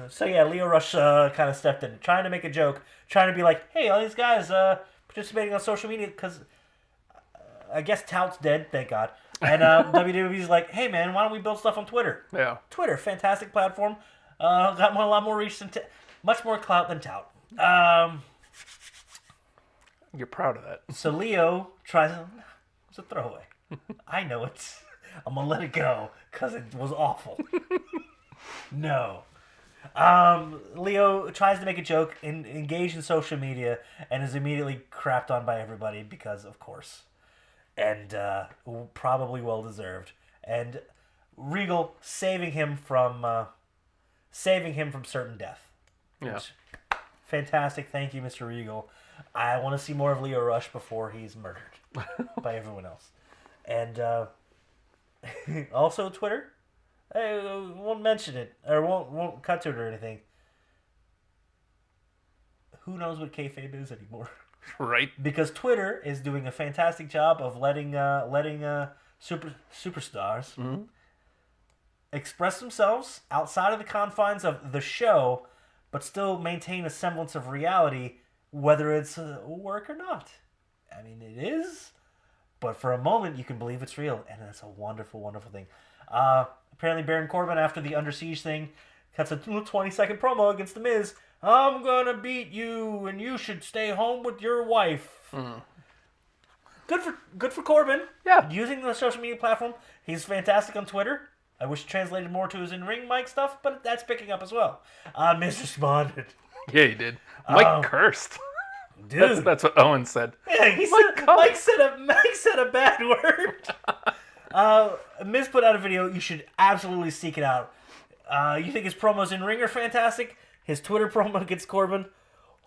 So yeah, Leo Rush kind of stepped in, trying to make a joke, trying to be like, "Hey, all these guys participating on social media because I guess Tout's dead, thank God." And WWE's like, "Hey man, why don't we build stuff on Twitter?" Yeah. Twitter, fantastic platform. Got a lot more reach than much more clout than Tout. You're proud of that. So Leo tries. It's a throwaway. I know it. I'm gonna let it go because it was awful. No. Leo tries to make a joke, engage in social media, and is immediately crapped on by everybody because, of course, and probably well deserved. And Regal saving him from certain death. Yeah. Which, fantastic. Thank you, Mr. Regal. I want to see more of Leo Rush before he's murdered by everyone else. And also Twitter. I won't mention it, or won't cut to it or anything. who knows what kayfabe is anymore? Right. Because Twitter is doing a fantastic job of letting superstars express themselves outside of the confines of the show, but still maintain a semblance of reality, whether it's work or not. I mean, it is, but for a moment you can believe it's real, and that's a wonderful, wonderful thing. Apparently, Baron Corbin, after the Under Siege thing, cuts a 20-second promo against The Miz. I'm gonna beat you, and you should stay home with your wife. Good for Corbin. Yeah. Using the social media platform, he's fantastic on Twitter. I wish he translated more to his in-ring mic stuff, but that's picking up as well. Miz responded. Yeah, he did. Mike cursed. Dude. That's what Owen said. Yeah, Mike said a bad word. Miz put out a video. You should absolutely seek it out. You think his promos in ring are fantastic? His Twitter promo against Corbin,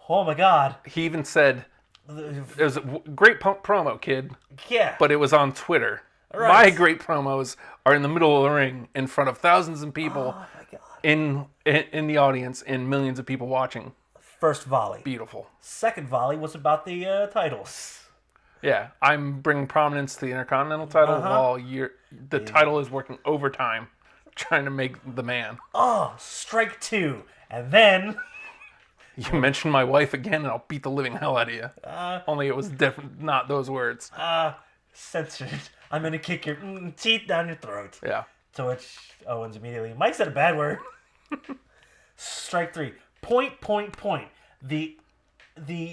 oh my God. He even said, it was a great promo, kid. Yeah. But it was on Twitter. Right. My great promos are in the middle of the ring in front of thousands of people Oh my God. in the audience and millions of people watching. First volley. Beautiful. Second volley was about the titles. Yeah, I'm bringing prominence to the Intercontinental title while the title is working overtime trying to make the man. Oh, strike two. And then... You mentioned my wife again and I'll beat the living hell out of you. Only it was different, not those words. Censored. I'm going to kick your teeth down your throat. Yeah. To which Owens immediately, Mike said a bad word. Strike three. Point. The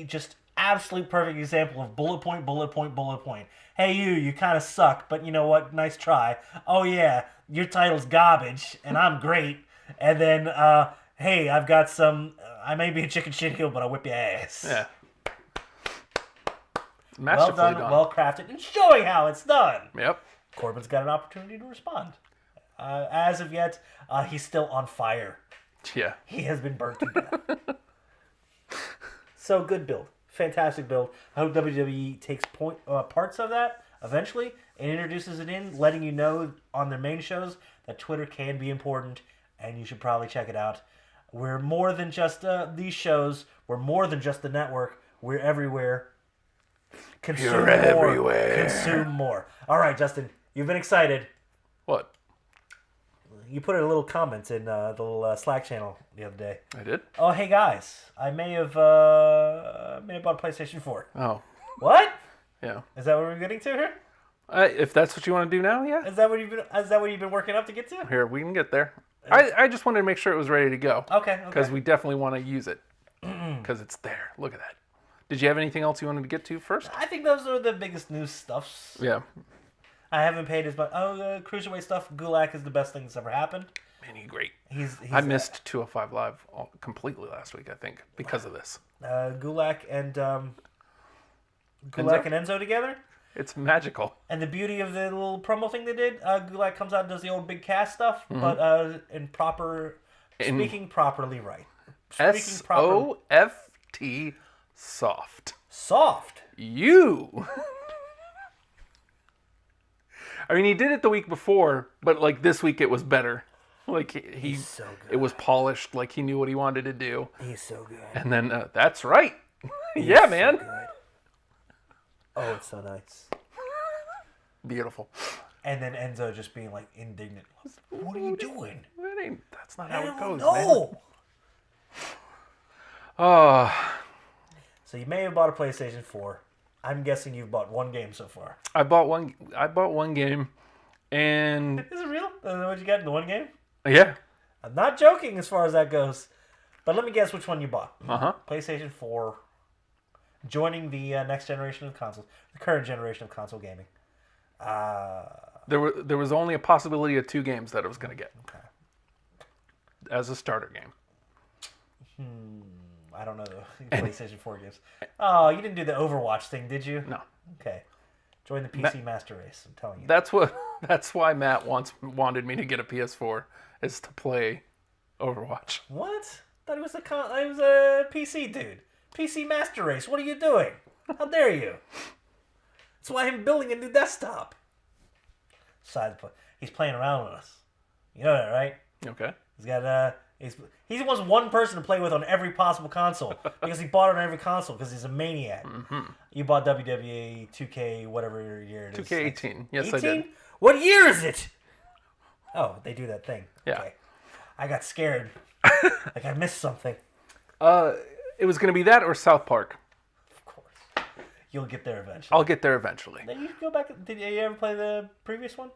just absolute perfect example of bullet point. Hey, you kind of suck, but you know what? Nice try. Oh, yeah, your title's garbage, and I'm great. And then, hey, I've got some... I may be a chicken shit heel, but I'll whip your ass. Yeah. Well Masterfully done, well crafted, and showing how it's done. Yep. Corbin's got an opportunity to respond. As of yet, he's still on fire. Yeah. He has been burnt to death. So good build. Fantastic build. I hope WWE takes parts of that eventually and introduces it in, letting you know on their main shows that Twitter can be important and you should probably check it out. We're more than just these shows. We're more than just the network. We're everywhere. Consume You're more. everywhere. Consume more. All right, Justin. You've been excited. What? You put in a little comment in the little Slack channel the other day. I did? Oh, hey guys, I may have bought a PlayStation 4. Oh. What? Yeah. Is that what we're getting to here? If that's what you want to do now, yeah. Is that what you've been working up to get to? Here, we can get there. I just wanted to make sure it was ready to go. Okay. Because we definitely want to use it. Because it's there. Look at that. Did you have anything else you wanted to get to first? I think those are the biggest news stuffs. Yeah. I haven't paid as much. Oh, the cruiserweight stuff. Gulak is the best thing that's ever happened. Man, he's great. He's I missed 205 Live completely last week, I think, because of this. Gulak and Enzo together. It's magical. And the beauty of the little promo thing they did, Gulak comes out and does the old big cast stuff, but speaking properly right. SOFT, soft. Soft. You. I mean, he did it the week before, but like this week it was better. Like He's so good. it was polished. Like he knew what he wanted to do. He's so good. And then that's right. Yeah, He's man. so good. Oh, it's so nice. Beautiful. And then Enzo just being like indignant. What are you doing? That's not how it goes, man. No. Oh, So you may have bought a PlayStation 4. I'm guessing you've bought one game so far. I bought one game, and Is it real? Is that what you got in the one game? yeah. I'm not joking as far as that goes. But let me guess which one you bought. PlayStation 4. Joining the next generation of consoles. The current generation of console gaming. There was only a possibility of 2 games that I was going to get. Okay. As a starter game. I don't know the PlayStation 4 games. Oh, you didn't do the Overwatch thing, did you? No. Okay. Join the PC Master Race, I'm telling you. That's why Matt wanted me to get a PS4, is to play Overwatch. What? I thought he was a PC dude. PC Master Race, what are you doing? How dare you? That's why I'm building a new desktop. Besides, he's playing around with us. You know that, right? Okay. He's got He wants one person to play with on every possible console because he bought it on every console because he's a maniac. Mm-hmm. You bought WWE 2K, whatever year it is. 2K18. Yes, 18? I did. What year is it? Oh, they do that thing. Yeah. Okay. I got scared. Like I missed something. It was going to be that or South Park. Of course. You'll get there eventually. I'll get there eventually. Then you go back. Did you ever play the previous one?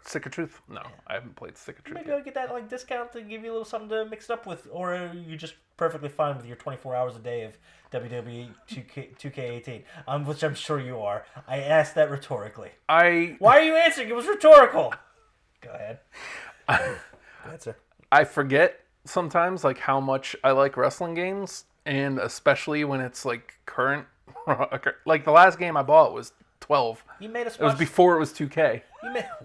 Stick of Truth? No, I haven't played Stick of Truth Maybe yet. I'll get that like discount to give you a little something to mix it up with, or are you just perfectly fine with your 24 hours a day of WWE 2K18, which I'm sure you are. I asked that rhetorically. Why are you answering? It was rhetorical. Go ahead. Answer. I forget sometimes like how much I like wrestling games, and especially when it's like current. Like the last game I bought was 12. You made us watch. It was before it was 2K.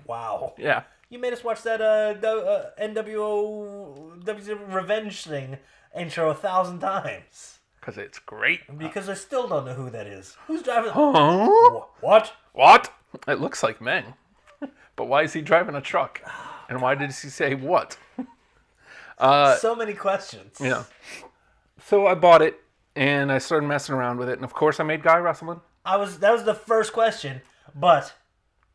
Wow. Yeah. You made us watch that NWO Revenge thing intro 1,000 times. Because it's great. Because I still don't know who that is. Who's driving? Huh? What? What? It looks like Meng. But why is he driving a truck? And why did he say what? So many questions. Yeah. So I bought it, and I started messing around with it. And of course, I made Guy wrestling. That was the first question, but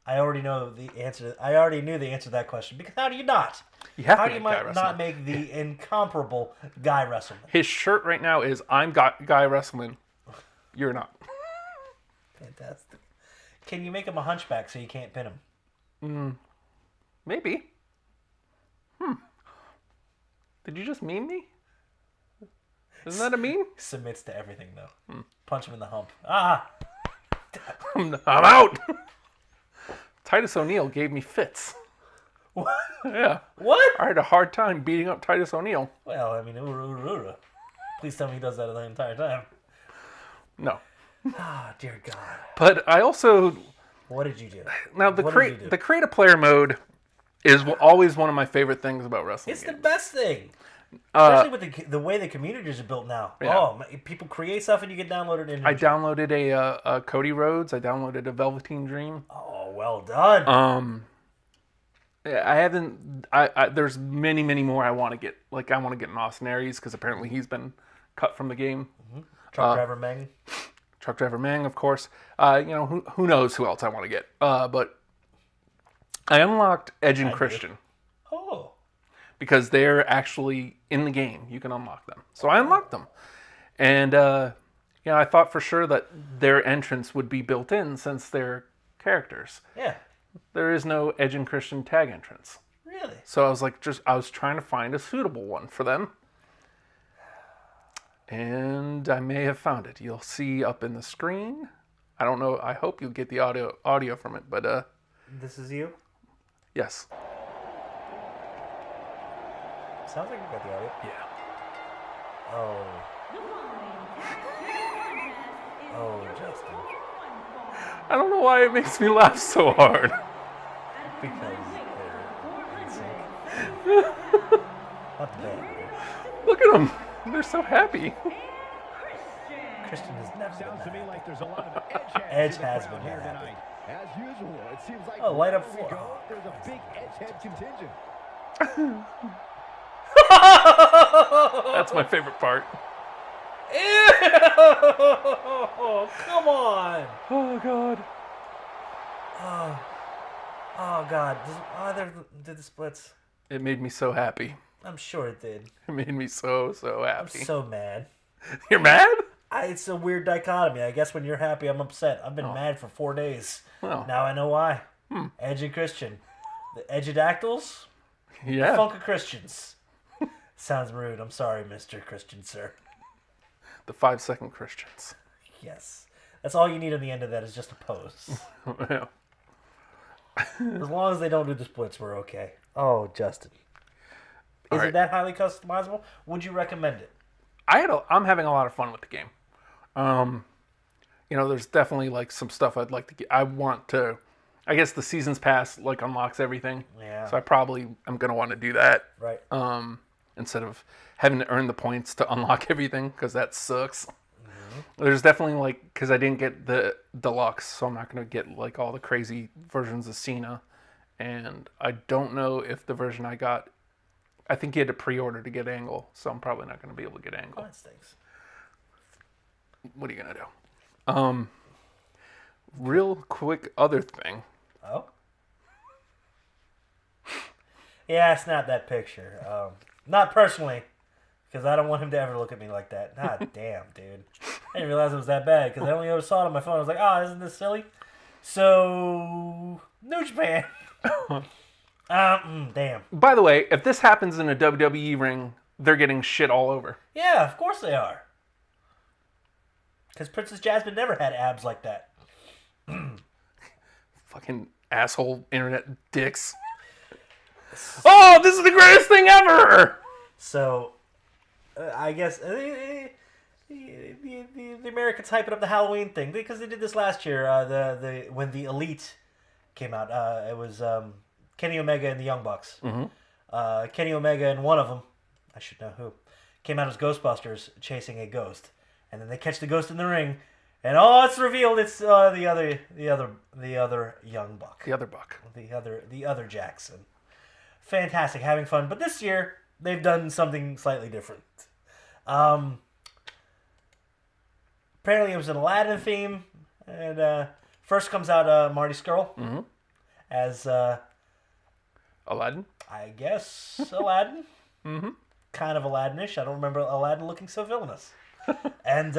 I already know the answer. I already knew the answer to that question because how do you not? You have how to do you make Guy wrestling. not make the incomparable Guy wrestling? His shirt right now is "I'm Guy wrestling." You're not. Fantastic. Can you make him a hunchback so you can't pin him? Maybe. Did you just meme me? Isn't that a meme? Submits to everything though. Punch him in the hump. Ah. I'm out. Titus O'Neil gave me fits. What? Yeah. What? I had a hard time beating up Titus O'Neil. Well, I mean, please tell me he does that the entire time. No. Ah, dear God. But I also What did you do? now What did you do? the create a player mode is always one of my favorite things about wrestling. It's games. the best thing. Especially with the way the communities are built now. Yeah. Oh, people create stuff and you get downloaded in. I downloaded a Cody Rhodes. I downloaded a Velveteen Dream. Oh, well done. I haven't. There's many more I want to get. Like I want to get an Austin Aries because apparently he's been cut from the game. Truck driver Meng. Truck driver Meng, of course. Who knows who else I want to get. But I unlocked Edge and Christian. Oh. Because they're actually in the game. You can unlock them. So I unlocked them. And, I thought for sure that their entrance would be built in since they're characters. Yeah. There is no Edge and Christian tag entrance. Really? So I was like, I was trying to find a suitable one for them. And I may have found it. You'll see up in the screen. I don't know. I hope you'll get the audio from it. But, This is you? yes. Sounds like you got the audio. Yeah. Oh. Oh, Justin. I don't know why it makes me laugh so hard. Because they're in sync. Not bad. Look at them. They're so happy. Christian has never Sounds to been me happy. like there's a lot of Edge edge has heads been here happy. tonight. As usual, it seems like Oh, light up wherever we floor. go, there's a big edge head contingent. That's my favorite part. Ew! Come on! Oh, God. Oh God! Did the splits? It made me so happy. I'm sure it did. It made me so I'm happy. so mad. You're mad? It's a weird dichotomy. I guess when you're happy, I'm upset. I've been mad for 4 days. Oh. Now I know why. Edge and Christian. The Edgeadactyls? Yeah. Funka Christians. Sounds rude. I'm sorry, Mr. Christian, sir. The 5-second Christians. Yes. That's all you need on the end of that is just a pose. Yeah. As long as they don't do the splits, we're okay. Oh, Justin. Is All right. it that highly customizable? Would you recommend it? I'm having a lot of fun with the game. There's definitely like some stuff I'd like to get. I guess the Seasons Pass like unlocks everything. Yeah. So I probably am going to want to do that. Right. Instead of having to earn the points to unlock everything, because that sucks. There's definitely because I didn't get the deluxe, so I'm not going to get like all the crazy versions of Cena. And I don't know if the version I got I think he had to pre-order to get Angle, so I'm probably not going to be able to get Oh, Angle. that stinks. What are you going to do? Real quick other thing. Oh? Yeah, I snapped that picture. Not personally, because I don't want him to ever look at me like that. God damn, dude. I didn't realize it was that bad, because I only ever saw it on my phone. I was like, oh, isn't this silly? So, New Japan. Damn. By the way, if this happens in a WWE ring, they're getting shit all over. Yeah, of course they are. Because Princess Jasmine never had abs like that. Fucking asshole internet dicks. Oh, this is the greatest thing ever! So, I guess the Americans hyping up the Halloween thing because they did this last year. When the Elite came out, it was Kenny Omega and the Young Bucks. Mm-hmm. Kenny Omega and one of them, I should know who, came out as Ghostbusters chasing a ghost, and then they catch the ghost in the ring, and it's revealed it's the other young buck, The other buck. the other Jackson. Fantastic, having fun. But this year they've done something slightly different. Apparently it was an Aladdin theme, and first comes out Marty Skrull as Aladdin? I guess Aladdin. Mm-hmm. Kind of Aladdin-ish. I don't remember Aladdin looking so villainous. And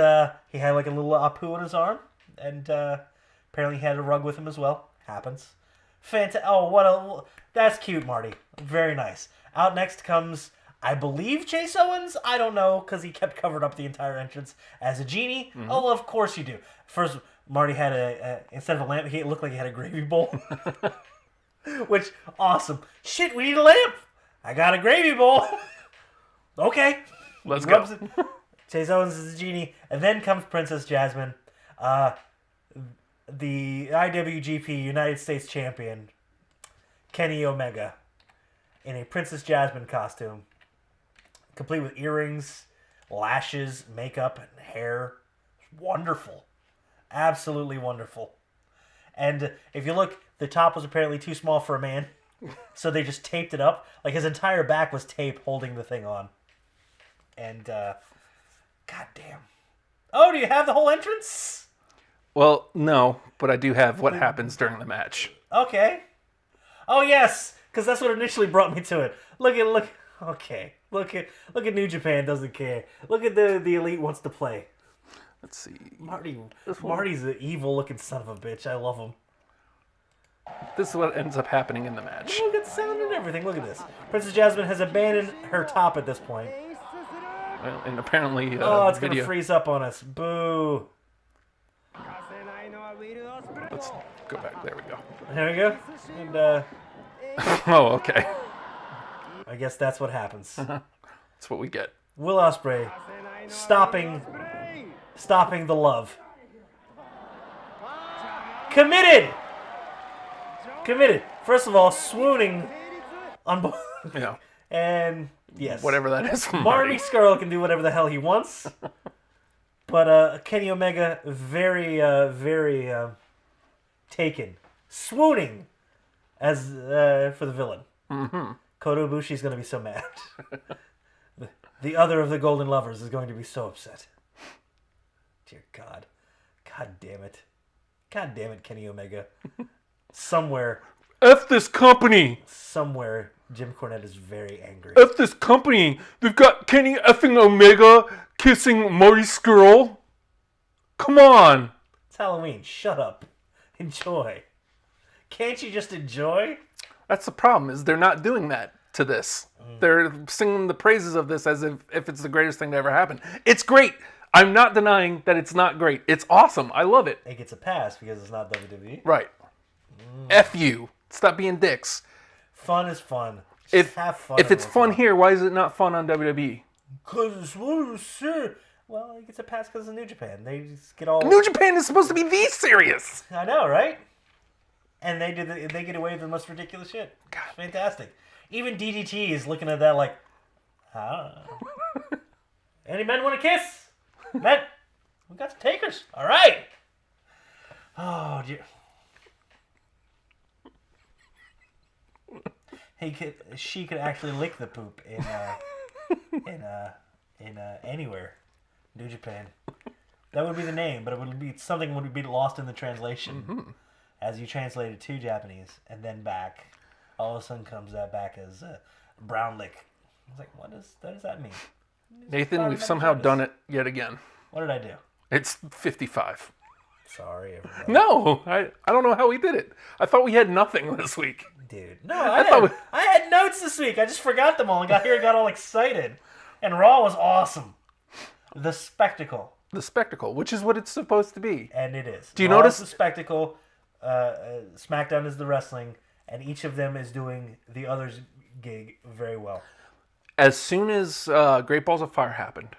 he had like a little Apu on his arm, and apparently he had a rug with him as well. Happens. That's cute, Marty. Very nice. Out next comes, I believe, Chase Owens. I don't know, because he kept covered up the entire entrance as a genie. Mm-hmm. Oh, of course you do. First, Marty had instead of a lamp, it looked like he had a gravy bowl. Which, awesome. Shit, we need a lamp. I got a gravy bowl. Okay. Let's go. Chase Owens is a genie. And then comes Princess Jasmine. The IWGP United States Champion, Kenny Omega, in a Princess Jasmine costume, complete with earrings, lashes, makeup, and hair. Wonderful. Absolutely wonderful. And if you look, the top was apparently too small for a man, so they just taped it up. Like, his entire back was tape holding the thing on. And, goddamn. Oh, do you have the whole entrance? Well, no, but I do have what happens during the match. Okay. Oh, yes, because that's what initially brought me to it. Look at New Japan doesn't care. Look at the Elite wants to play. Let's see. Marty's an evil-looking son of a bitch. I love him. This is what ends up happening in the match. Look at the sound and everything. Look at this. Princess Jasmine has abandoned her top at this point. Well, and apparently, it's going to freeze up on us. Boo. Let's go back. There we go. There we go. And, Oh, okay. I guess that's what happens. That's what we get. Will Ospreay stopping the love. Committed. First of all, swooning on both. Yeah. And yes, Whatever that is from Marty Marty. Skrull can do whatever the hell he wants. But Kenny Omega, very taken, swooning as for the villain. Mm-hmm. Kota Ibushi's going to be so mad. The other of the Golden Lovers is going to be so upset. Dear God. God damn it, Kenny Omega. Somewhere, F this company! Jim Cornette is very angry. F this company! They've got Kenny effing Omega kissing Marty Skrull? Come on! It's Halloween. Shut up. Enjoy. Can't you just enjoy? That's the problem, is they're not doing that to this. They're singing the praises of this as if it's the greatest thing to ever happen. It's great! I'm not denying that it's not great. It's awesome. I love it. It gets a pass because it's not WWE. Right. F you. Stop being dicks. Fun is fun. Just have fun. If it's fun here, why is it not fun on WWE? Because it's what sure. Well, it gets a pass because of New Japan. They just get all. New Japan is supposed to be the serious. I know, right? And they get away with the most ridiculous shit. God. Fantastic. Even DDT is looking at that like, any men want a kiss? Men, we got some takers. All right. Oh, dear. She could actually lick the poop in anywhere, New Japan. That would be the name, but it would be something would be lost in the translation as you translate it to Japanese and then back. All of a sudden comes that back as brown lick. I was like, what does that mean? Nathan, we've somehow done it yet again. What did I do? It's 55. Sorry, everybody. No, I don't know how we did it. I thought we had nothing this week. Dude, no, I had notes this week. I just forgot them all and got here and got all excited. And Raw was awesome. The spectacle. The spectacle, which is what it's supposed to be. And it is. Do you Raw notice is the spectacle? SmackDown is the wrestling, and each of them is doing the other's gig very well. As soon as Great Balls of Fire happened,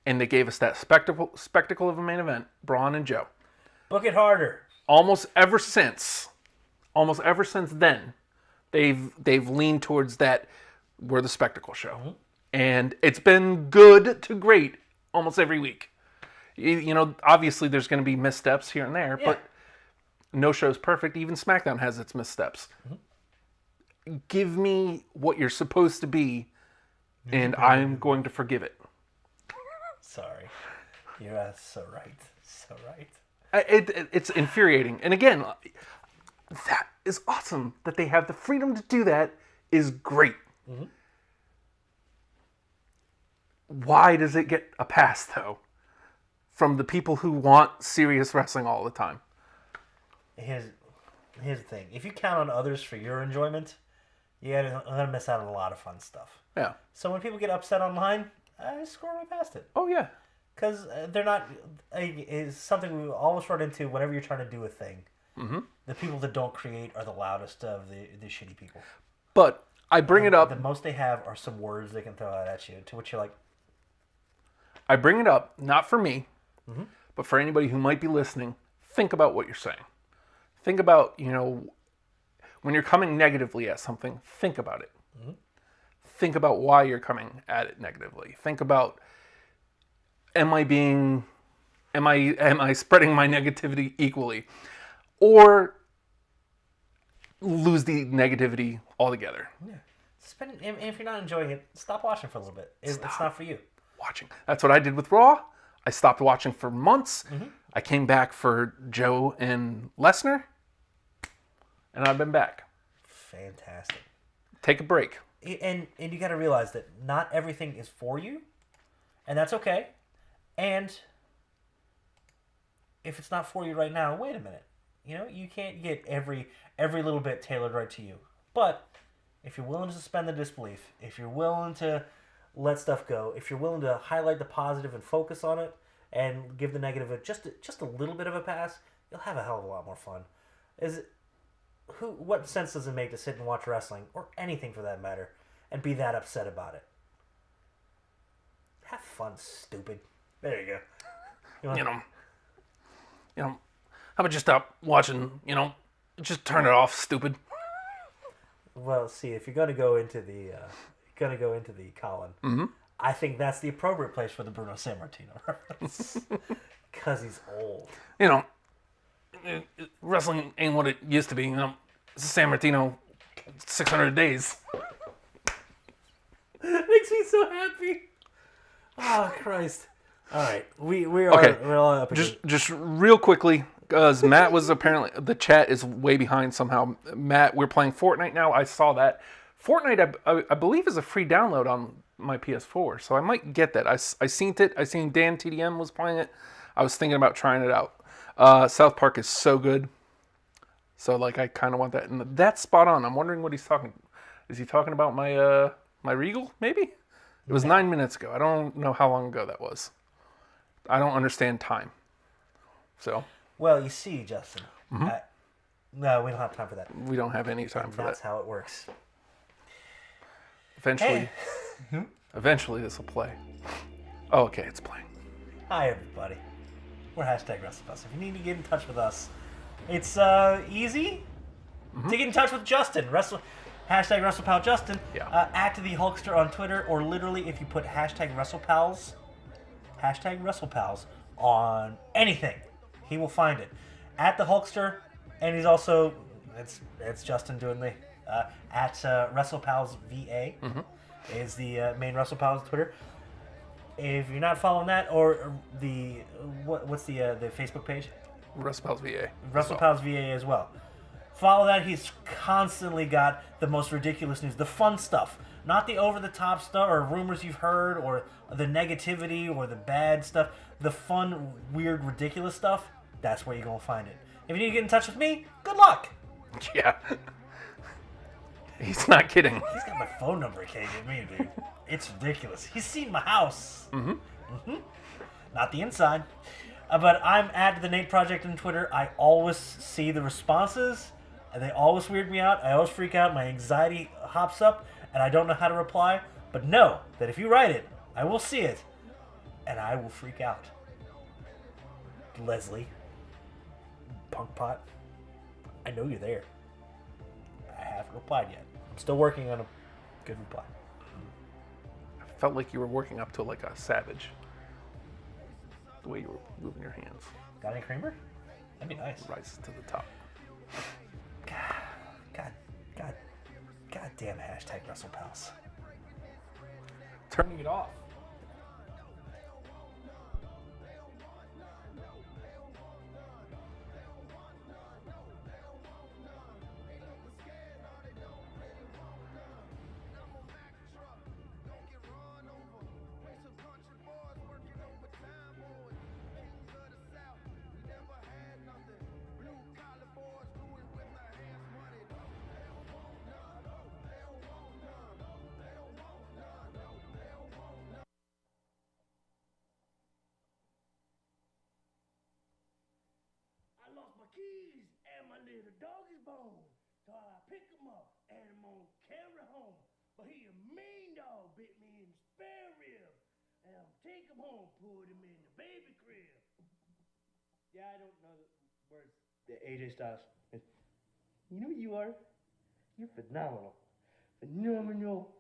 and they gave us that spectacle of a main event, Braun and Joe. Book it harder. Almost ever since then, they've leaned towards that. We're the spectacle show, and it's been good to great almost every week. You know, obviously there's going to be missteps here and there, but no show's perfect. Even SmackDown has its missteps. Give me what you're supposed to be, and I'm going to forgive it. Sorry. You're so right. So right. It's infuriating. And again, that is awesome. That they have the freedom to do that is great. Why does it get a pass, though, from the people who want serious wrestling all the time? Here's the thing. If you count on others for your enjoyment, you're going to miss out on a lot of fun stuff. Yeah. So when people get upset online, I scroll right past it. Oh, yeah. Because they're not... It's something we always run into whenever you're trying to do a thing. The people that don't create are the loudest of the shitty people. But I bring it up... The most they have are some words they can throw out at you, to which you're like... I bring it up, not for me, but for anybody who might be listening. Think about what you're saying. Think about, when you're coming negatively at something, think about it. Think about why you're coming at it negatively. Think about, am I spreading my negativity equally? Or lose the negativity altogether. Yeah. If you're not enjoying it, stop watching for a little bit. It's not for you. Watching. That's what I did with Raw. I stopped watching for months. I came back for Joe and Lesnar. And I've been back. Fantastic. Take a break. And you got to realize that not everything is for you, and that's okay. And if it's not for you right now, wait a minute. You can't get every little bit tailored right to you. But if you're willing to suspend the disbelief, if you're willing to let stuff go, if you're willing to highlight the positive and focus on it, and give the negative just a little bit of a pass, you'll have a hell of a lot more fun. What sense does it make to sit and watch wrestling, or anything for that matter, and be that upset about it? Have fun, stupid. There you go. How about you stop watching, just turn it off, stupid. Well, see, if you're gonna go into the Colin, I think that's the appropriate place for the Bruno Sammartino reference. Because he's old. Wrestling ain't what it used to be. Sammartino, 600 days. Makes me so happy. Oh, Christ. All right. We're all up against it. Just real quickly, because Matt was apparently... The chat is way behind somehow. Matt, we're playing Fortnite now. I saw that. Fortnite, I believe, is a free download on my PS4, so I might get that. I seen it. I seen Dan TDM was playing it. I was thinking about trying it out. South Park is so good. So, I kind of want that. And that's spot on. I'm wondering what he's talking... Is he talking about my Regal, maybe? It was 9 minutes ago. I don't know how long ago that was. I don't understand time. So... Well, you see, Justin. No, we don't have time for that. We don't have any time for that. That's how it works. Eventually this will play. Oh, okay, it's playing. Hi, everybody. We're #Wrestlepals. If you need to get in touch with us, it's easy to get in touch with Justin. #WrestlePal Justin. Yeah. At the Hulkster on Twitter, or literally if you put #WrestlePals, #WrestlePals on anything, he will find it. At the Hulkster, and he's also it's Justin doing At Wrestlepals VA is the main Wrestlepals Twitter. If you're not following that, or what's the Facebook page? Wrestlepals VA. Wrestlepals VA as well. Follow that. He's constantly got the most ridiculous news, the fun stuff, not the over-the-top stuff or rumors you've heard or the negativity or the bad stuff. The fun, weird, ridiculous stuff. That's where you're gonna find it. If you need to get in touch with me, good luck. Yeah. He's not kidding. He's got my phone number, can't get me, dude. It's ridiculous. He's seen my house. Not the inside. But I'm at the Nate Project on Twitter. I always see the responses, and they always weird me out. I always freak out. My anxiety hops up, and I don't know how to reply. But know that if you write it, I will see it, and I will freak out. Leslie, Punk Pot, I know you're there. I haven't replied yet. I'm still working on a good reply. I felt like you were working up to like a savage. The way you were moving your hands. Got any creamer? That'd be nice. Rises to the top. God damn hashtag Wrestlepals. Turning it off. I lost my keys and my little doggy's bone. So I pick him up and I'm gonna carry home. But he a mean dog, bit me in the spare rib. And I'm take him home, put him in the baby crib. Yeah, I don't know the words. The AJ Styles. You know who you are? You're phenomenal. Phenomenal.